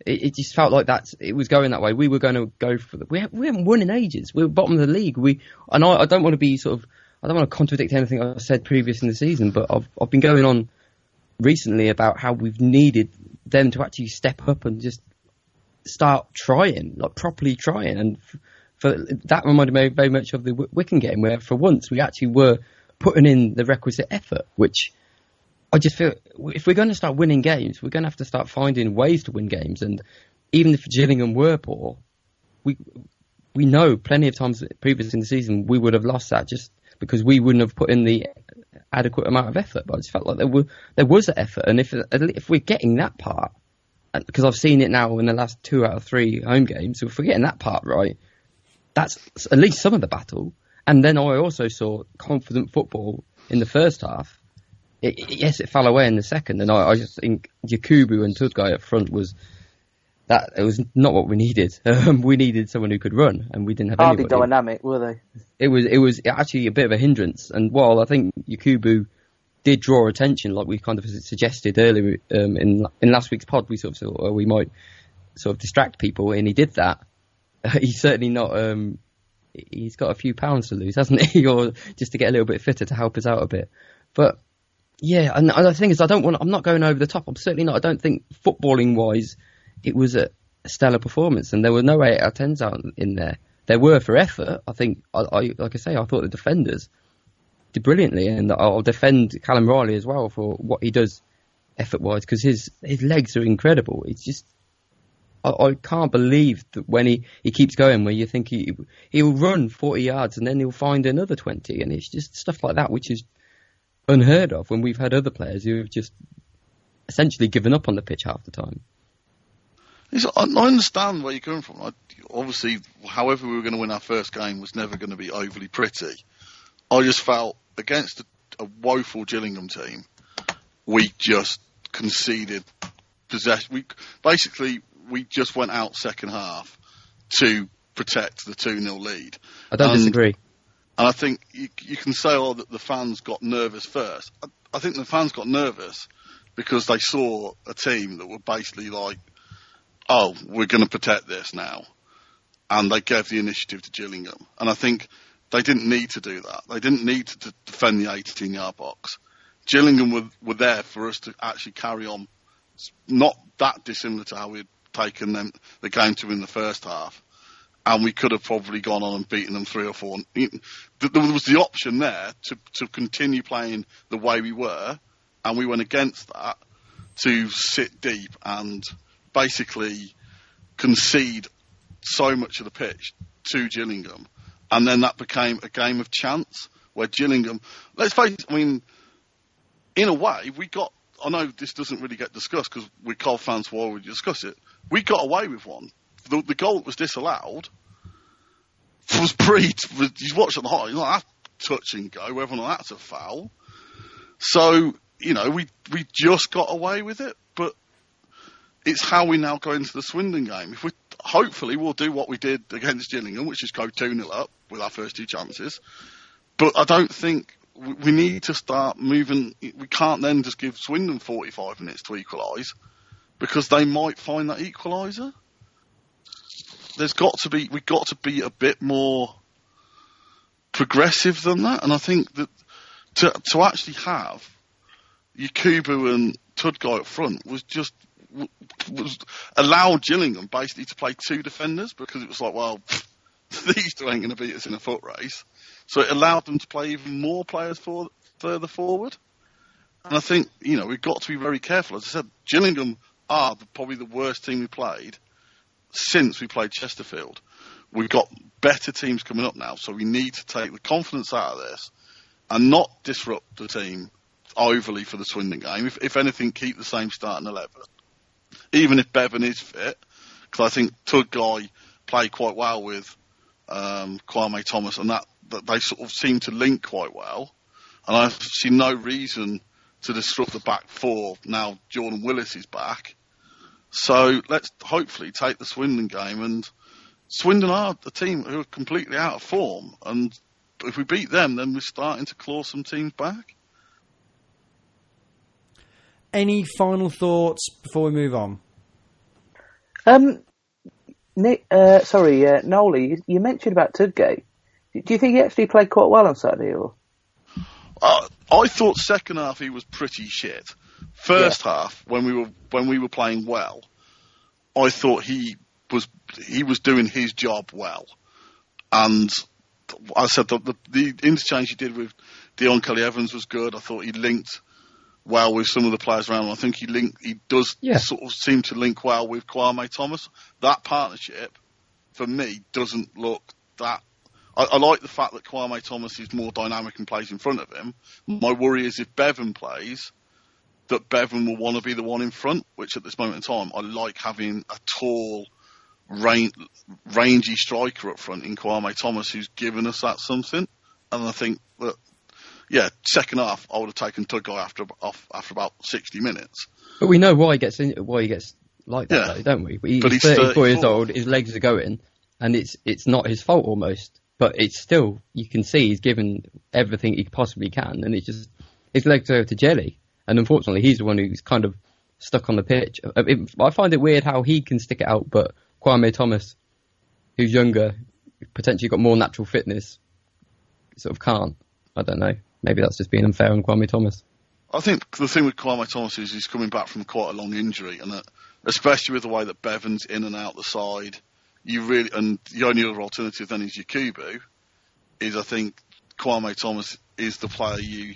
It just felt like it was going that way. We were going to go for we haven't won in ages. We're bottom of the league. I don't want to be I don't want to contradict anything I said previous in the season, but I've been going on recently about how we've needed them to actually step up and just start trying, like properly trying. And for that reminded me very much of the Wycombe game, where for once we actually were putting in the requisite effort, which I just feel if we're going to start winning games, we're going to have to start finding ways to win games. And even if Gillingham were poor, we know plenty of times previous in the season we would have lost that just because we wouldn't have put in the adequate amount of effort. But I just felt like there was an effort, and if we're getting that part, because I've seen it now in the last 2 out of 3 home games, so if we're getting that part right, that's at least some of the battle. And then I also saw confident football in the first half. Yes, it fell away in the second, and I just think Yakubu and Tudgai up front was not what we needed. We needed someone who could run, and we didn't have anybody.
Hardly dynamic, were they?
It was actually a bit of a hindrance. And while I think Yakubu did draw attention, like we kind of suggested earlier in last week's pod, we sort of thought we might sort of distract people, and he did that. He's certainly not. He's got a few pounds to lose, hasn't he? Or just to get a little bit fitter to help us out a bit. But yeah, and the thing is, I'm not going over the top. I'm certainly not. I don't think footballing wise, it was a stellar performance, and there were no 8 out of 10s out in there. There were for effort. I think, like I say, I thought the defenders did brilliantly, and I'll defend Callum Riley as well for what he does effort-wise, because his legs are incredible. It's just, I can't believe that when he keeps going, where you think he'll run 40 yards and then he'll find another 20, and it's just stuff like that, which is unheard of when we've had other players who have just essentially given up on the pitch half the time.
I understand where you're coming from. Obviously, however we were going to win our first game was never going to be overly pretty. I just felt against a woeful Gillingham team, we just conceded possession. We just went out second half to protect the 2-0 lead.
I don't disagree.
And I think you can say, that the fans got nervous first. I think the fans got nervous because they saw a team that were basically like, oh, we're going to protect this now. And they gave the initiative to Gillingham. And I think they didn't need to do that. They didn't need to defend the 18-yard box. Gillingham were there for us to actually carry on. It's not that dissimilar to how we'd taken the game to win the first half. And we could have probably gone on and beaten them 3 or 4. There was the option there to continue playing the way we were. And we went against that to sit deep and basically concede so much of the pitch to Gillingham. And then that became a game of chance where Gillingham, let's face it, I mean, in a way, I know this doesn't really get discussed because we're Cov fans, why would you discuss it? We got away with one. The goal that was disallowed was you watch it on the highlight, that touch and go, whether or not that's a foul. So, we just got away with it, but it's how we now go into the Swindon game. Hopefully we'll do what we did against Gillingham, which is go 2-0 up with our first 2 chances. But I don't think we need to start moving. We can't then just give Swindon 45 minutes to equalise because they might find that equaliser. We've got to be a bit more progressive than that. And I think that to actually have Yakubu and Tudguy up front was allowed Gillingham basically to play 2 defenders because it was like, well, these 2 ain't going to beat us in a foot race. So it allowed them to play even more players further forward. And I think, we've got to be very careful. As I said, Gillingham are probably the worst team we played since we played Chesterfield. We've got better teams coming up now, so we need to take the confidence out of this and not disrupt the team overly for the Swindon game. If anything, keep the same starting 11. Even if Bevan is fit, because I think Tudguy played quite well with Kwame Thomas, and that they sort of seem to link quite well. And I see no reason to disrupt the back 4 now Jordan Willis is back. So let's hopefully take the Swindon game, and Swindon are a team who are completely out of form, and if we beat them, then we're starting to claw some teams back.
Any final thoughts before we move on?
Nick, Noli, you mentioned about Tudguy. Do you think he actually played quite well on Saturday? Or?
I thought second half he was pretty shit. First half, when we were playing well, I thought he was doing his job well. And I said the interchange he did with Dion Kelly-Evans was good. I thought he linked well with some of the players around him. I think he does sort of seem to link well with Kwame Thomas. That partnership, for me, doesn't look that... I like the fact that Kwame Thomas is more dynamic and plays in front of him. My worry is if Bevan plays, that Bevan will want to be the one in front, which at this moment in time, I like having a tall, rangy striker up front in Kwame Thomas who's given us that something. And I think that, second half, I would have taken Tudguy after about 60 minutes.
But we know why he gets like that, though, don't we? He's 34 years old, his legs are going, and it's not his fault almost. But it's still, you can see he's given everything he possibly can, and it's just, his legs are to jelly. And unfortunately, he's the one who's kind of stuck on the pitch. I find it weird how he can stick it out, but Kwame Thomas, who's younger, potentially got more natural fitness, sort of can't. I don't know. Maybe that's just being unfair on Kwame Thomas.
I think the thing with Kwame Thomas is he's coming back from quite a long injury, and especially with the way that Bevan's in and out the side, and the only other alternative then is Yakubu, I think Kwame Thomas is the player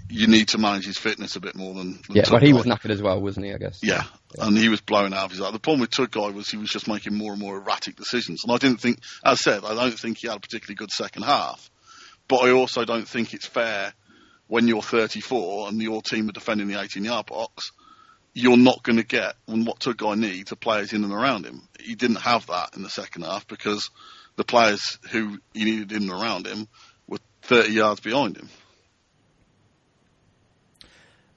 you need to manage his fitness a bit more than
well, he was knackered as well, wasn't he, I guess?
Yeah, and he was blown out of his eye. The problem with Tugguy was he was just making more and more erratic decisions. And I didn't think, as I said, I don't think he had a particularly good second half. But I also don't think it's fair when you're 34 and your team are defending the 18-yard box, you're not going to get what Tugguy needs are players in and around him. He didn't have that in the second half because the players who he needed in and around him were 30 yards behind him.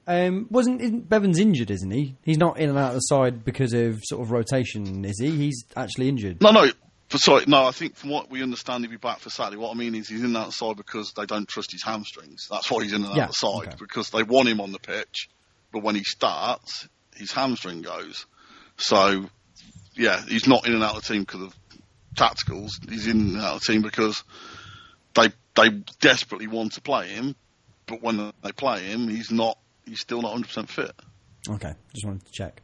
Bevan's injured, isn't he? He's not in and out of the side because of sort of rotation, is he? He's actually injured.
No, I think from what we understand, he'll be back for Saturday. What I mean is he's in and out of the side because they don't trust his hamstrings. That's why he's in and out of the side, because they want him on the pitch, but when he starts, his hamstring goes. So, yeah, he's not in and out of the team because of tacticals. He's in and out of the team because they desperately want to play him, but when they play him, he's still not 100% fit.
Okay, just wanted to check.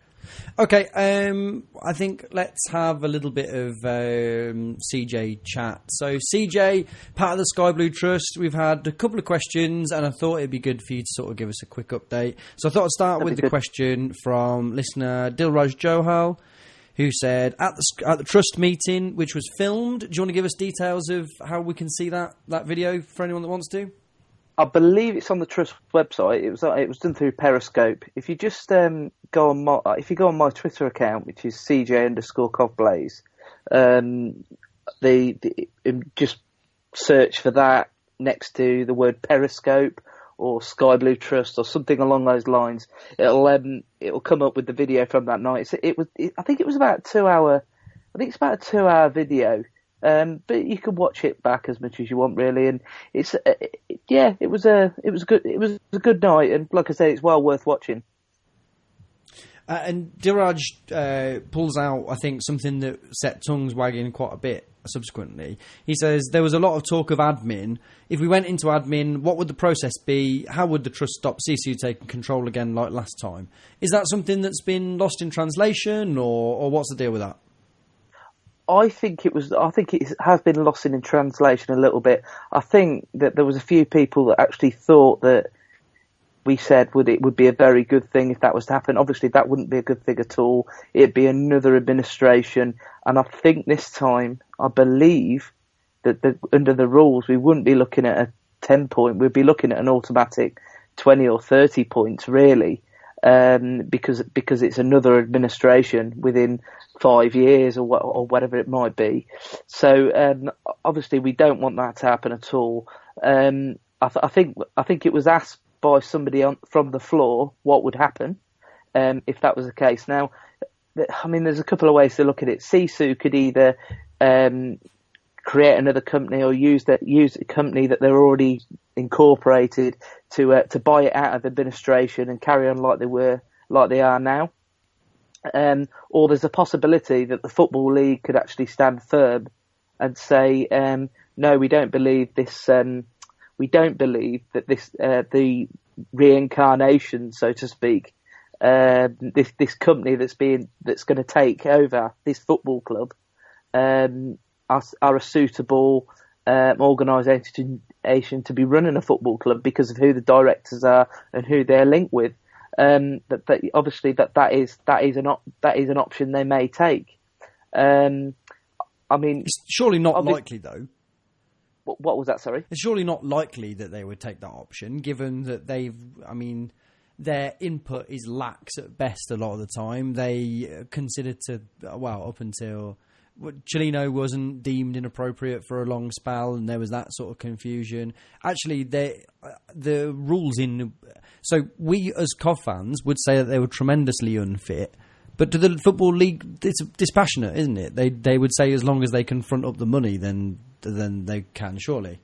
Okay, I think let's have a little bit of CJ chat. So CJ, part of the Sky Blue Trust, we've had a couple of questions and I thought it'd be good for you to sort of give us a quick update. So I thought I'd start with the question from listener Dilraj Johal, who said, at the Trust meeting, which was filmed, do you want to give us details of how we can see that video for anyone that wants to?
I believe it's on the Trust website. It was done through Periscope. If you just go on my Twitter account, which is CJ_Covblaze, just search for that next to the word Periscope or Sky Blue Trust or something along those lines. It'll come up with the video from that night. I think it was about 2 hour. I think it's about a 2 hour video. But you can watch it back as much as you want, really. And it was a good night, and like I say, it's well worth watching.
And Diraj pulls out, I think, something that set tongues wagging quite a bit subsequently. He says there was a lot of talk of admin. If we went into admin, what would the process be? How would the Trust stop CCU taking control again like last time? Is that something that's been lost in translation, or what's the deal with that?
I think it has been lost in translation a little bit. I think that there was a few people that actually thought that we said it would be a very good thing if that was to happen. Obviously, that wouldn't be a good thing at all. It'd be another administration. And I think this time, I believe that under the rules, we wouldn't be looking at a 10-point. We'd be looking at an automatic 20 or 30 points, really. Because it's another administration within 5 years or whatever it might be. So obviously we don't want that to happen at all. I think it was asked by somebody from the floor what would happen if that was the case. Now, I mean, there's a couple of ways to look at it. Sisu could either create another company or use a company that they're already incorporated to buy it out of administration and carry on like they are now. Or there's a possibility that the Football League could actually stand firm and say, no, we don't believe this. We don't believe that this the reincarnation, so to speak, this company that's going to take over this football club are a suitable organisation to be running a football club because of who the directors are and who they're linked with. But obviously that is an option they may take. I mean, it's
surely not likely though.
What was that? Sorry,
it's surely not likely that they would take that option, given that their input is lax at best a lot of the time. They considered up until Cellino wasn't deemed inappropriate for a long spell, and there was that sort of confusion. Actually, the rules so we as COV fans would say that they were tremendously unfit, but to the Football League, it's dispassionate, isn't it? They would say as long as they can front up the money, then they can, surely.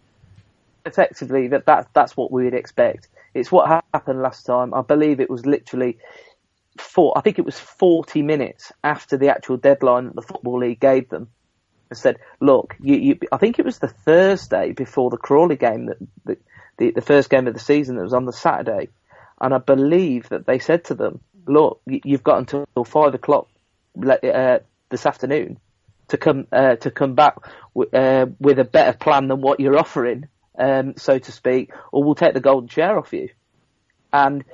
Effectively, that's what we would expect. It's what happened last time. I believe it was literally 40 minutes after the actual deadline that the Football League gave them. I said, look, I think it was the Thursday before the Crawley game, the first game of the season that was on the Saturday. And I believe that they said to them, look, you've got until 5 o'clock this afternoon to come back with a better plan than what you're offering, so to speak, or we'll take the golden chair off you. And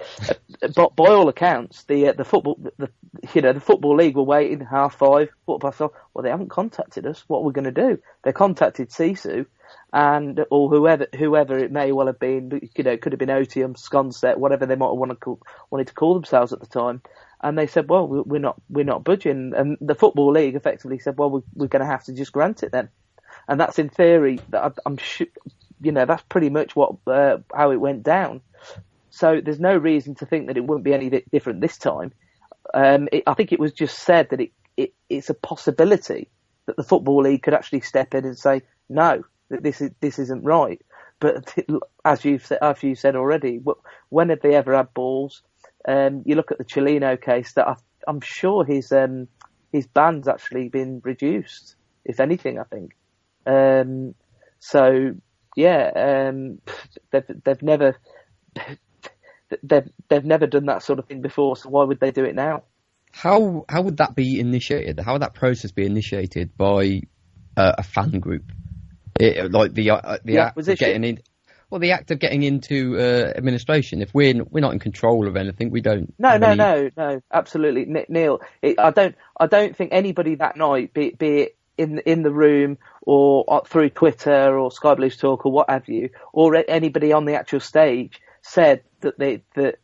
but by all accounts, the football league were waiting 5:30, 5:15. Well, they haven't contacted us. What are we going to do? They contacted Sisu, or whoever it may well have been. It could have been Otium, Sconset, whatever they might have wanted to call themselves at the time. And they said, well, we're not budging. And the football league effectively said, well, we're going to have to just grant it then. And that's in theory. I'm sure, that's pretty much how it went down. So there's no reason to think that it wouldn't be any different this time. I think it was just said that it's a possibility that the Football League could actually step in and say, no, that this isn't right. But as you've said already, when have they ever had balls? You look at the Cellino case, that I'm sure his ban's actually been reduced, if anything, I think. They've never done that sort of thing before, so why would they do it now?
How would that be initiated? How would that process be initiated by a fan group? The act of getting in. Well, the act of getting into administration. If we're not in control of anything, we don't.
No, absolutely, Neil. I don't think anybody that night, be it in the room or through Twitter or Sky Blues Talk or what have you, or anybody on the actual stage, said that the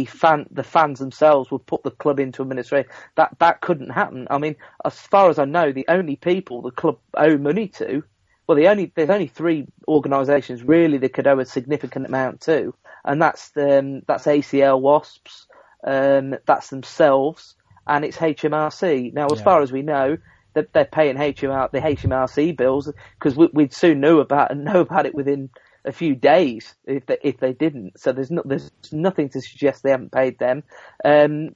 fans themselves would put the club into administration. That couldn't happen. I mean, as far as I know, the only people the club owe money to, there's only three organisations really that could owe a significant amount to, and that's ACL Wasps, that's themselves, and it's HMRC. Now, as far as we know, they're paying the HMRC bills, because we'd soon know about it within a few days if they didn't. So there's nothing to suggest they haven't paid them. I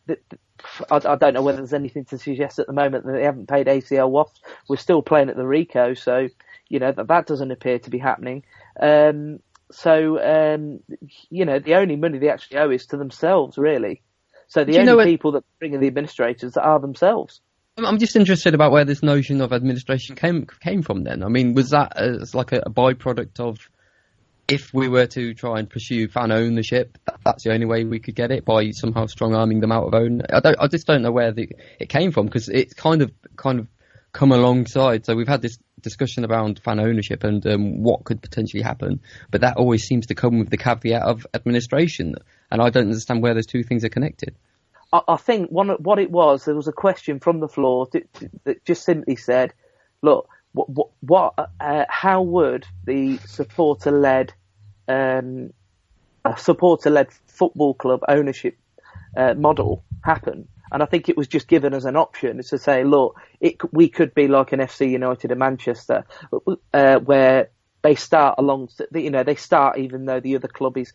don't know whether there's anything to suggest at the moment that they haven't paid ACL Wasps. We're still playing at the Rico, so that doesn't appear to be happening. The only money they actually owe is to themselves, really. So the only people that bring in the administrators are themselves.
I'm just interested about where this notion of administration came from then. I mean, was that as like a byproduct of, if we were to try and pursue fan ownership, that's the only way we could get it, by somehow strong-arming them out of own? I just don't know where it came from, because it's kind of come alongside. So we've had this discussion around fan ownership and what could potentially happen, but that always seems to come with the caveat of administration, and I don't understand where those two things are connected.
I think what it was, there was a question from the floor that just simply said, look, how would the supporter-led football club ownership model happen? And I think it was just given as an option to say, look, we could be like an FC United in Manchester, where they start they start even though the other club is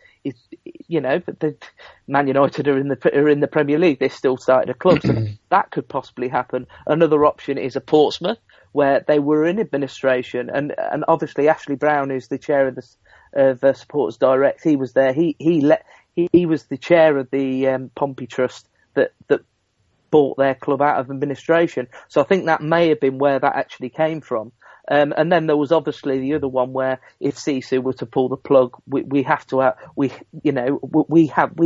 Man United are in the Premier League, they still started a club, so that could possibly happen. Another option is a Portsmouth, where they were in administration, and obviously Ashley Brown, who's the chair of the Supporters Direct, he was there. He was the chair of the Pompey Trust that bought their club out of administration. So I think that may have been where that actually came from. And then there was obviously the other one where if Sisu were to pull the plug, we've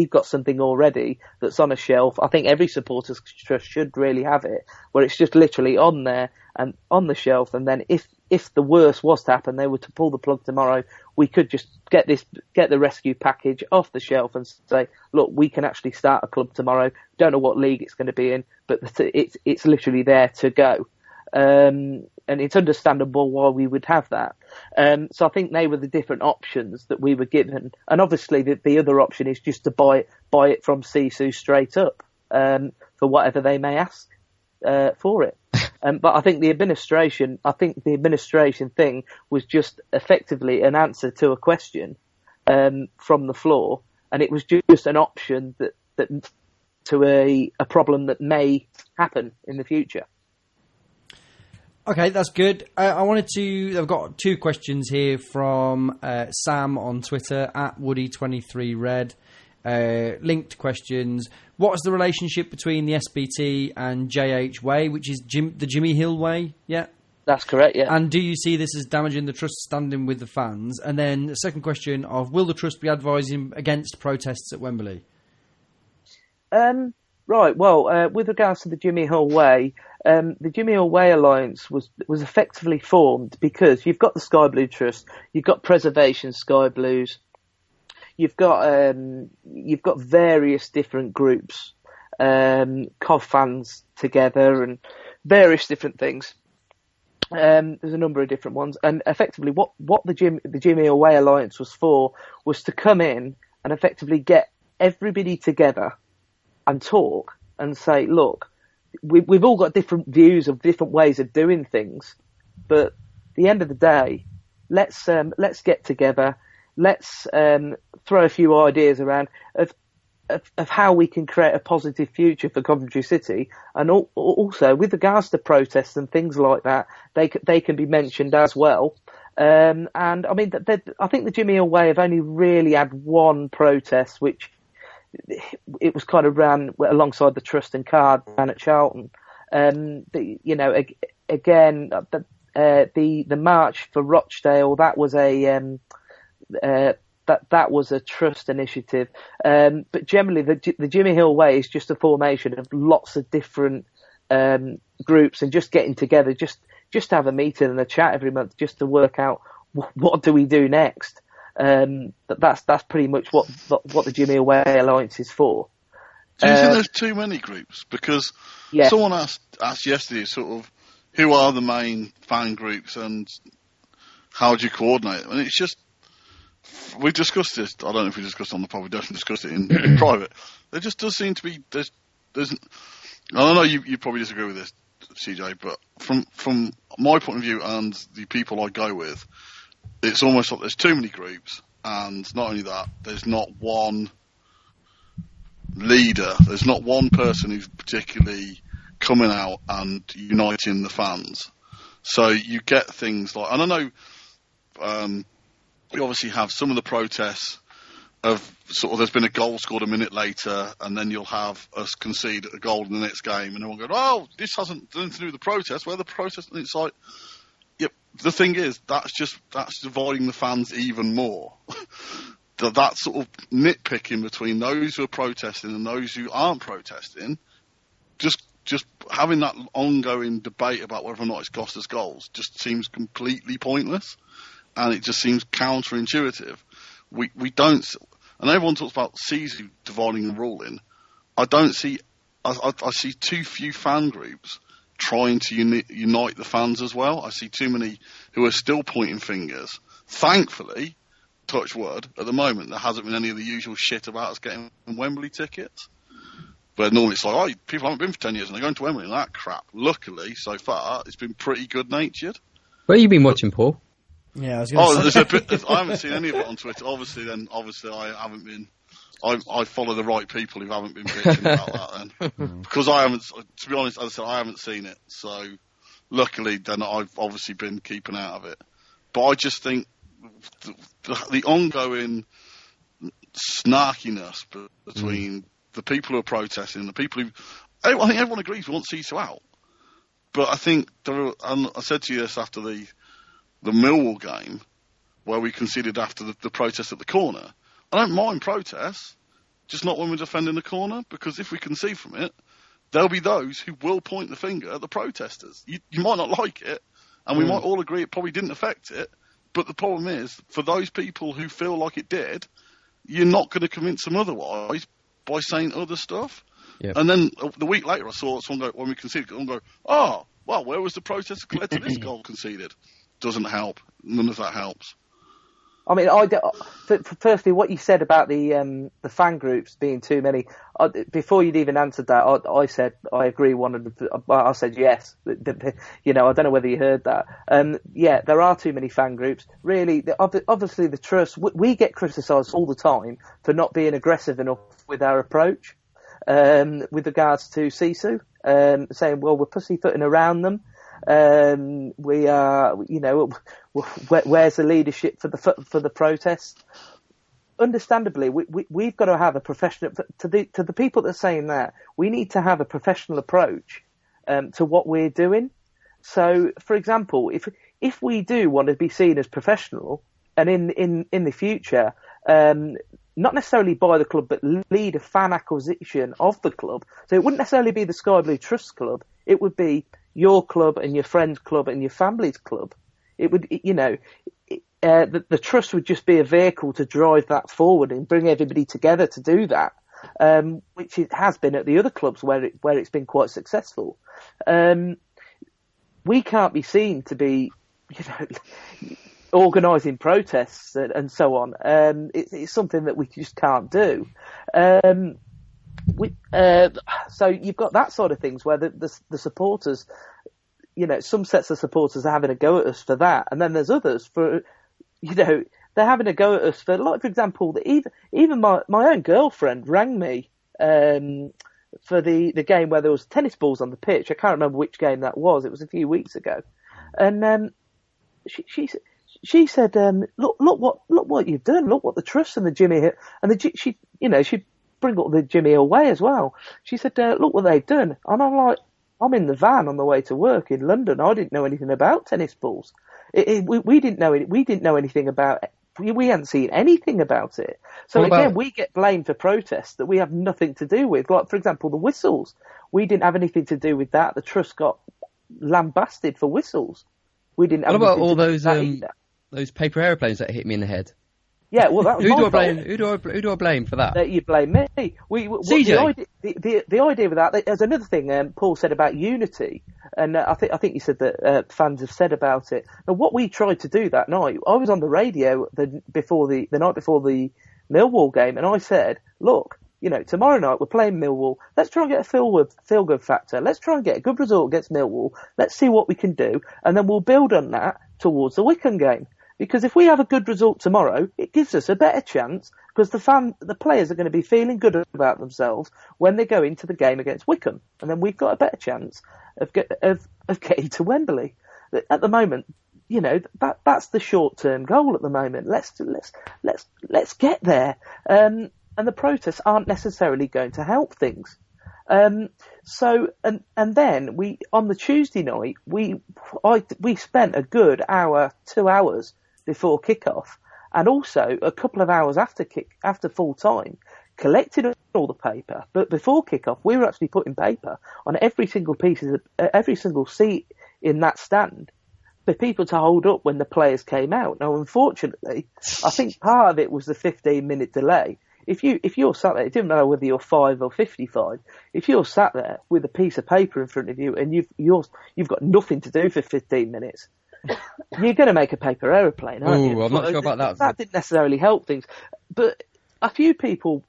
got something already that's on a shelf. I think every supporters trust should really have it, where it's just literally on there and on the shelf. And then if the worst was to happen, they were to pull the plug tomorrow, we could just get the rescue package off the shelf and say, look, we can actually start a club tomorrow. Don't know what league it's going to be in, but it's literally there to go. And it's understandable why we would have that. So I think they were the different options that we were given. And obviously the other option is just to buy it from Sisu straight up, for whatever they may ask, for it. But I think the administration thing was just effectively an answer to a question, from the floor. And it was just an option that to a problem that may happen in the future.
Okay, that's good. I've got two questions here from Sam on Twitter, @Woody23Red. Linked questions. What is the relationship between the SBT and JH Way, which is the Jimmy Hill Way? Yeah?
That's correct, yeah.
And do you see this as damaging the trust standing with the fans? And then the second question of, will the trust be advising against protests at Wembley?
Right, well, with regards to the Jimmy Hill Way, the Jimmy Hill Way Alliance was effectively formed because you've got the Sky Blue Trust, you've got Preservation Sky Blues, you've got various different groups, COV fans together and various different things. There's a number of different ones, and effectively what the Jimmy Hill Way Alliance was for was to come in and effectively get everybody together and talk and say, look, we've all got different views of different ways of doing things, but at the end of the day, let's get together, let's throw a few ideas around of how we can create a positive future for Coventry City, and also with regards to protests and things like that, they can be mentioned as well. And I mean, I think the Jimmy Hill Way have only really had one protest, which it was kind of ran alongside the Trust and Card down at Charlton. Again, the March for Rochdale, that was that was a trust initiative. But generally, the Jimmy Hill Way is just a formation of lots of different groups and just getting together, just to have a meeting and a chat every month, just to work out what do we do next. That's pretty much what the Jimmy Hill Way Alliance is for.
Do you think there's too many groups? Because someone asked yesterday, sort of, who are the main fan groups and how do you coordinate them? And it's just, we've discussed this. I don't know if we discussed it on the pod. We definitely discussed it in private. There just does seem to be there's. I don't know. You probably disagree with this, CJ, but from my point of view and the people I go with, it's almost like there's too many groups, and not only that, there's not one leader. There's not one person who's particularly coming out and uniting the fans. So you get things like, and I know we obviously have some of the protests of sort of there's been a goal scored a minute later, and then you'll have us concede a goal in the next game, and everyone go, "Oh, this hasn't nothing to do with the protest." Where the protest, and it's like, yep. The thing is, that's dividing the fans even more. That sort of nitpicking between those who are protesting and those who aren't protesting, just having that ongoing debate about whether or not it's cost us goals just seems completely pointless, and it just seems counterintuitive. We don't, and everyone talks about Sisu dividing and ruling. I don't see. I see too few fan groups trying to unite the fans as well. I see too many who are still pointing fingers. Thankfully, touch wood, at the moment there hasn't been any of the usual shit about us getting Wembley tickets. But normally it's like, oh, people haven't been for 10 years and they're going to Wembley and that crap. Luckily, so far, it's been pretty good-natured.
Where have you been watching, Paul?
Yeah, I was going to say.
There's a bit, I haven't seen any of it on Twitter. Obviously I haven't been. I follow the right people who haven't been bitching about that then. Because I haven't, to be honest, as I said, I haven't seen it. So, luckily, then I've obviously been keeping out of it. But I just think the ongoing snarkiness between the people who are protesting and the people who... I think everyone agrees we want Sisu out. But I think, and I said to you this after the Millwall game, where we conceded after the protest at the corner. I don't mind protests, just not when we're defending the corner, because if we concede from it, there'll be those who will point the finger at the protesters. You might not like it, and we might all agree it probably didn't affect it, but the problem is, for those people who feel like it did, you're not going to convince them otherwise by saying other stuff. Yep. And then the week later, I saw someone go, when we conceded, someone go, oh, well, where was the protest that led to this goal conceded? Doesn't help. None of that helps.
I mean, firstly, what you said about the fan groups being too many, before you'd even answered that, I said I agree. I said yes. You know, I don't know whether you heard that. Yeah, there are too many fan groups. Really, obviously, the trust. We get criticised all the time for not being aggressive enough with our approach with regards to Sisu, saying, well, we're pussyfooting around them. We are, you know, where's the leadership for the protests? Understandably, we've got to have a professional, to the people that are saying that, we need to have a professional approach to what we're doing. So, for example, if we do want to be seen as professional, and in the future, not necessarily by the club, but lead a fan acquisition of the club. So it wouldn't necessarily be the Sky Blue Trust Club. It would be your club and your friend's club and your family's club. It would, the trust would just be a vehicle to drive that forward and bring everybody together to do that, which it has been at the other clubs where it's been quite successful. We can't be seen to be, organising protests and so on. It's something that we just can't do. So you've got that sort of things where the supporters, some sets of supporters are having a go at us for that, and then there's others for, they're having a go at us for, like, for example, even my own girlfriend rang me for the game where there was tennis balls on the pitch. I can't remember which game that was. It was a few weeks ago, and she said, look what you've done. Look what the trust and the Jimmy Hill and she'd bring up the Jimmy Hill way as well. She said, look what they've done. And I'm like, I'm in the van on the way to work in London. I didn't know anything about tennis balls. We didn't know it. We didn't know anything about it. We hadn't seen anything about it. So again, we get blamed for protests that we have nothing to do with. Like, for example, the whistles. We didn't have anything to do with that. The trust got lambasted for whistles. We didn't have
what about all those paper aeroplanes that hit me in the head?
Yeah, well, that was
Who do I blame for that?
You blame me.
CJ.
The idea with that, there's another thing Paul said about unity, and I think you said that fans have said about it. And what we tried to do that night, I was on the radio the night before the Millwall game, and I said, look, tomorrow night we're playing Millwall. Let's try and get a feel-good factor. Let's try and get a good result against Millwall. Let's see what we can do, and then we'll build on that towards the Wycombe game. Because if we have a good result tomorrow, it gives us a better chance, because the players are going to be feeling good about themselves when they go into the game against Wycombe, and then we've got a better chance of getting to Wembley. At the moment, that's the short-term goal at the moment. Let's get there. And the protests aren't necessarily going to help things. So then on the Tuesday night we spent a good hour, 2 hours before kick-off, and also a couple of hours after full time, collected all the paper. But before kick-off, we were actually putting paper on every single seat in that stand for people to hold up when the players came out. Now, unfortunately, I think part of it was the 15-minute delay. If you're sat there, it didn't matter whether you're 5 or 55. If you're sat there with a piece of paper in front of you and you've got nothing to do for 15 minutes, you're going to make a paper aeroplane, aren't you?
I'm not sure about that.
That didn't necessarily help things, but a few people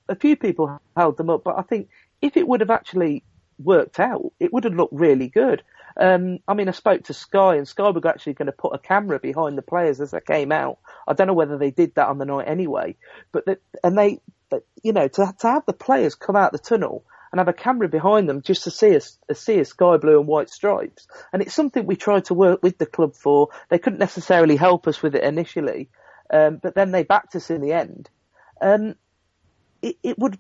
held them up. But I think if it would have actually worked out, it would have looked really good. I spoke to Sky, and Sky were actually going to put a camera behind the players as they came out. I don't know whether they did that on the night anyway, to have the players come out the tunnel and have a camera behind them just to see a sky blue and white stripes. And it's something we tried to work with the club for. They couldn't necessarily help us with it initially, but then they backed us in the end. It would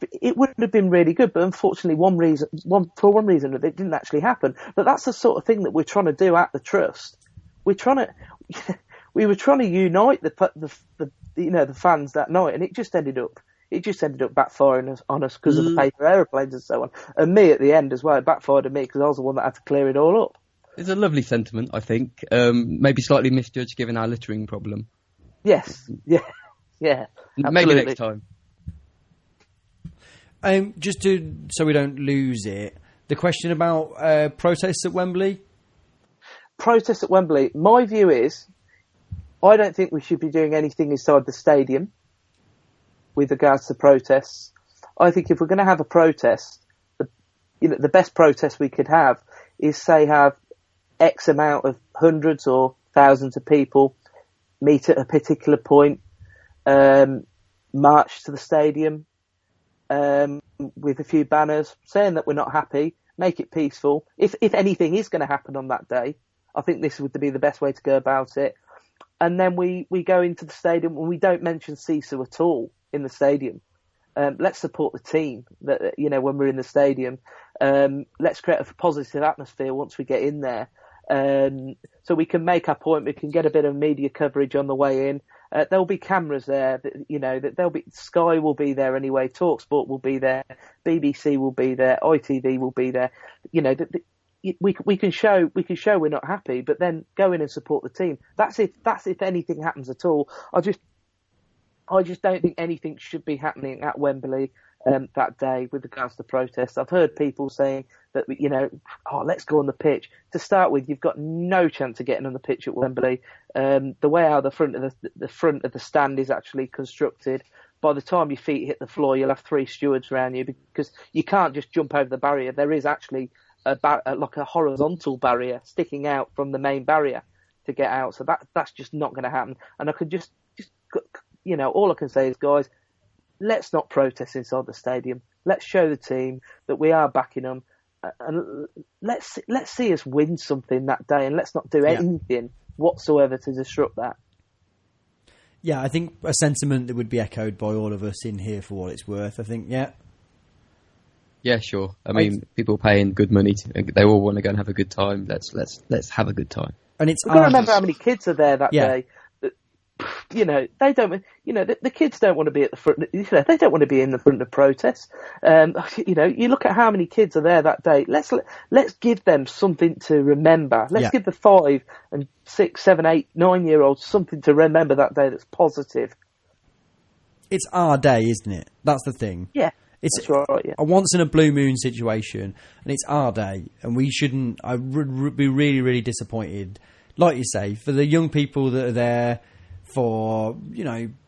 have been really good, but unfortunately, for one reason, it didn't actually happen. But that's the sort of thing that we're trying to do at the trust. We were trying to unite the fans that night, and it just ended up backfiring on us because of the paper aeroplanes and so on. And me at the end as well, it backfired on me because I was the one that had to clear it all up.
It's a lovely sentiment, I think. Maybe slightly misjudged given our littering problem.
Yes, yeah.
Maybe next time.
So we don't lose it, the question about protests at Wembley?
Protests at Wembley, my view is, I don't think we should be doing anything inside the stadium with regards to protests. I think if we're going to have a protest, the best protest we could have is, say, have X amount of hundreds or thousands of people meet at a particular point, march to the stadium with a few banners saying that we're not happy, make it peaceful. If anything is going to happen on that day, I think this would be the best way to go about it. And then we go into the stadium and we don't mention CISA at all in the stadium. Let's support the team when we're in the stadium. Let's create a positive atmosphere once we get in there. so we can make our point. We can get a bit of media coverage on the way in. There'll be cameras there. That there'll be Sky will be there anyway. TalkSport will be there. BBC will be there. ITV will be there. We can show we're not happy, but then go in and support the team. That's if anything happens at all. I just don't think anything should be happening at Wembley that day with regards to protests. I've heard people saying that, let's go on the pitch. To start with, you've got no chance of getting on the pitch at Wembley. The way how the front of the stand is actually constructed, by the time your feet hit the floor, you'll have 3 stewards around you, because you can't just jump over the barrier. There is actually like a horizontal barrier sticking out from the main barrier to get out. So that's just not going to happen. And I could just all I can say is, guys, let's not protest inside the stadium. Let's show the team that we are backing them, and let's see us win something that day, and let's not do anything whatsoever to disrupt that.
Yeah, I think a sentiment that would be echoed by all of us in here, for what it's worth. I think,
yeah, sure. I mean, people paying good money they all want to go and have a good time. Let's have a good time.
And it's
we've got to remember how many kids are there that day. They don't. The kids don't want to be at the front. They don't want to be in the front of protests. You look at how many kids are there that day. Let's give them something to remember. Let's give the 5 and 6, 7, 8, 9-year-olds something to remember that day that's positive.
It's our day, isn't it? That's the thing.
Yeah.
It's
right,
a once in a blue moon situation, and it's our day, and we shouldn't. I would be really, really disappointed, like you say, for the young people that are there. For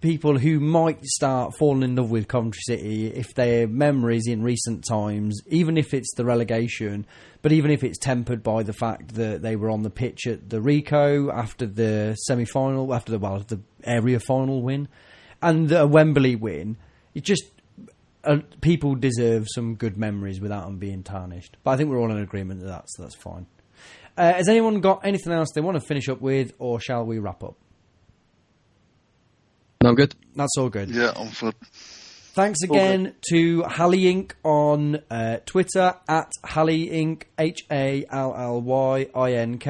people who might start falling in love with Coventry City if their memories in recent times, even if it's the relegation, but even if it's tempered by the fact that they were on the pitch at the Rico after the semi-final, after the area final win, and the Wembley win, it just people deserve some good memories without them being tarnished. But I think we're all in agreement with that, so that's fine. Has anyone got anything else they want to finish up with, or shall we wrap up?
No, I'm good.
That's all good.
Yeah, I'm good.
Thanks again to Halley Inc. on Twitter, at Halley Inc. HALLYINK,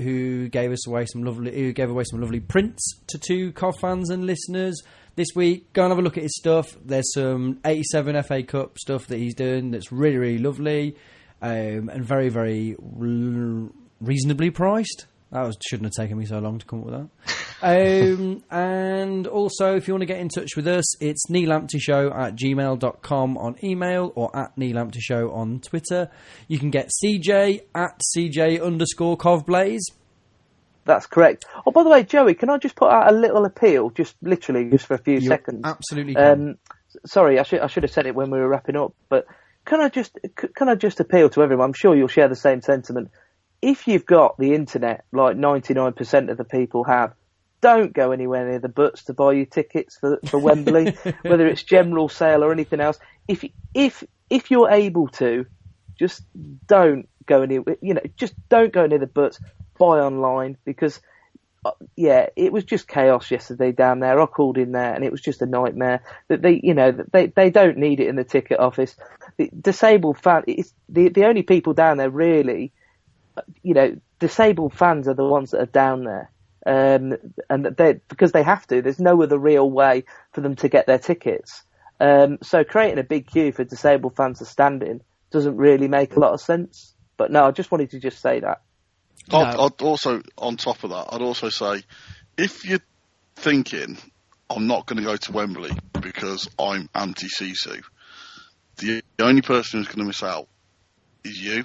who gave away some lovely prints to 2 Cov fans and listeners this week. Go and have a look at his stuff. There's some 87 FA Cup stuff that he's doing that's really, really lovely, and very, very reasonably priced. That shouldn't have taken me so long to come up with that. And also, if you want to get in touch with us, it's neelamptyshow@gmail.com on email, or at neelamptyshow on Twitter. You can get CJ at CJ_Covblaze.
That's correct. Oh, by the way, Joey, can I just put out a little appeal, just for a few seconds?
Absolutely can.
Sorry, I should have said it when we were wrapping up, but can I just appeal to everyone? I'm sure you'll share the same sentiment. If you've got the internet, like 99% of the people have, don't go anywhere near the butts to buy your tickets for Wembley, whether it's general sale or anything else. If you're able to, just don't go near. Just don't go near the butts. Buy online, because it was just chaos yesterday down there. I called in there and it was just a nightmare. That they don't need it in the ticket office. The disabled fan, it's the only people down there really. Disabled fans are the ones that are down there. And because they have to, there's no other real way for them to get their tickets. So creating a big queue for disabled fans to stand in doesn't really make a lot of sense. But no, I just wanted to just say that.
I'd also, on top of that, I'd also say, if you're thinking, I'm not going to go to Wembley because I'm anti-Sisu, the only person who's going to miss out is you.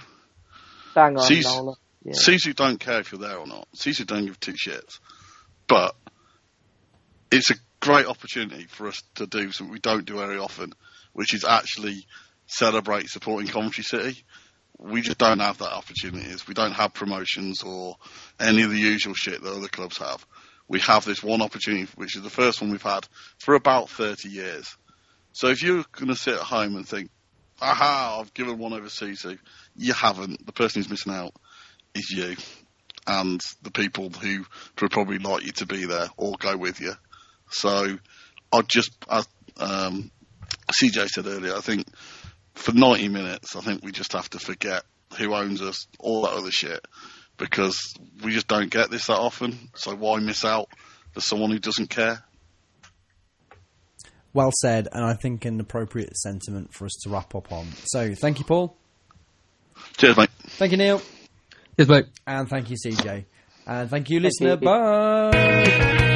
Bang on, Nola.
Yeah. Sisu don't care if you're there or not. Sisu don't give 2 shits. But it's a great opportunity for us to do something we don't do very often, which is actually celebrate supporting Coventry City. We just don't have that opportunity. We don't have promotions or any of the usual shit that other clubs have. We have this one opportunity, which is the first one we've had for about 30 years. So if you're going to sit at home and think, aha, I've given one over Sisu, you haven't. The person who's missing out is you and the people who would probably like you to be there or go with you. So I'd just, as CJ said earlier, I think for 90 minutes, I think we just have to forget who owns us, all that other shit. because we just don't get this that often. So why miss out for someone who doesn't care?
Well said, and I think an appropriate sentiment for us to wrap up on. So, thank you, Paul.
Cheers, mate.
Thank you, Neil.
Cheers, mate.
And thank you, CJ. And thank you, listener. Bye.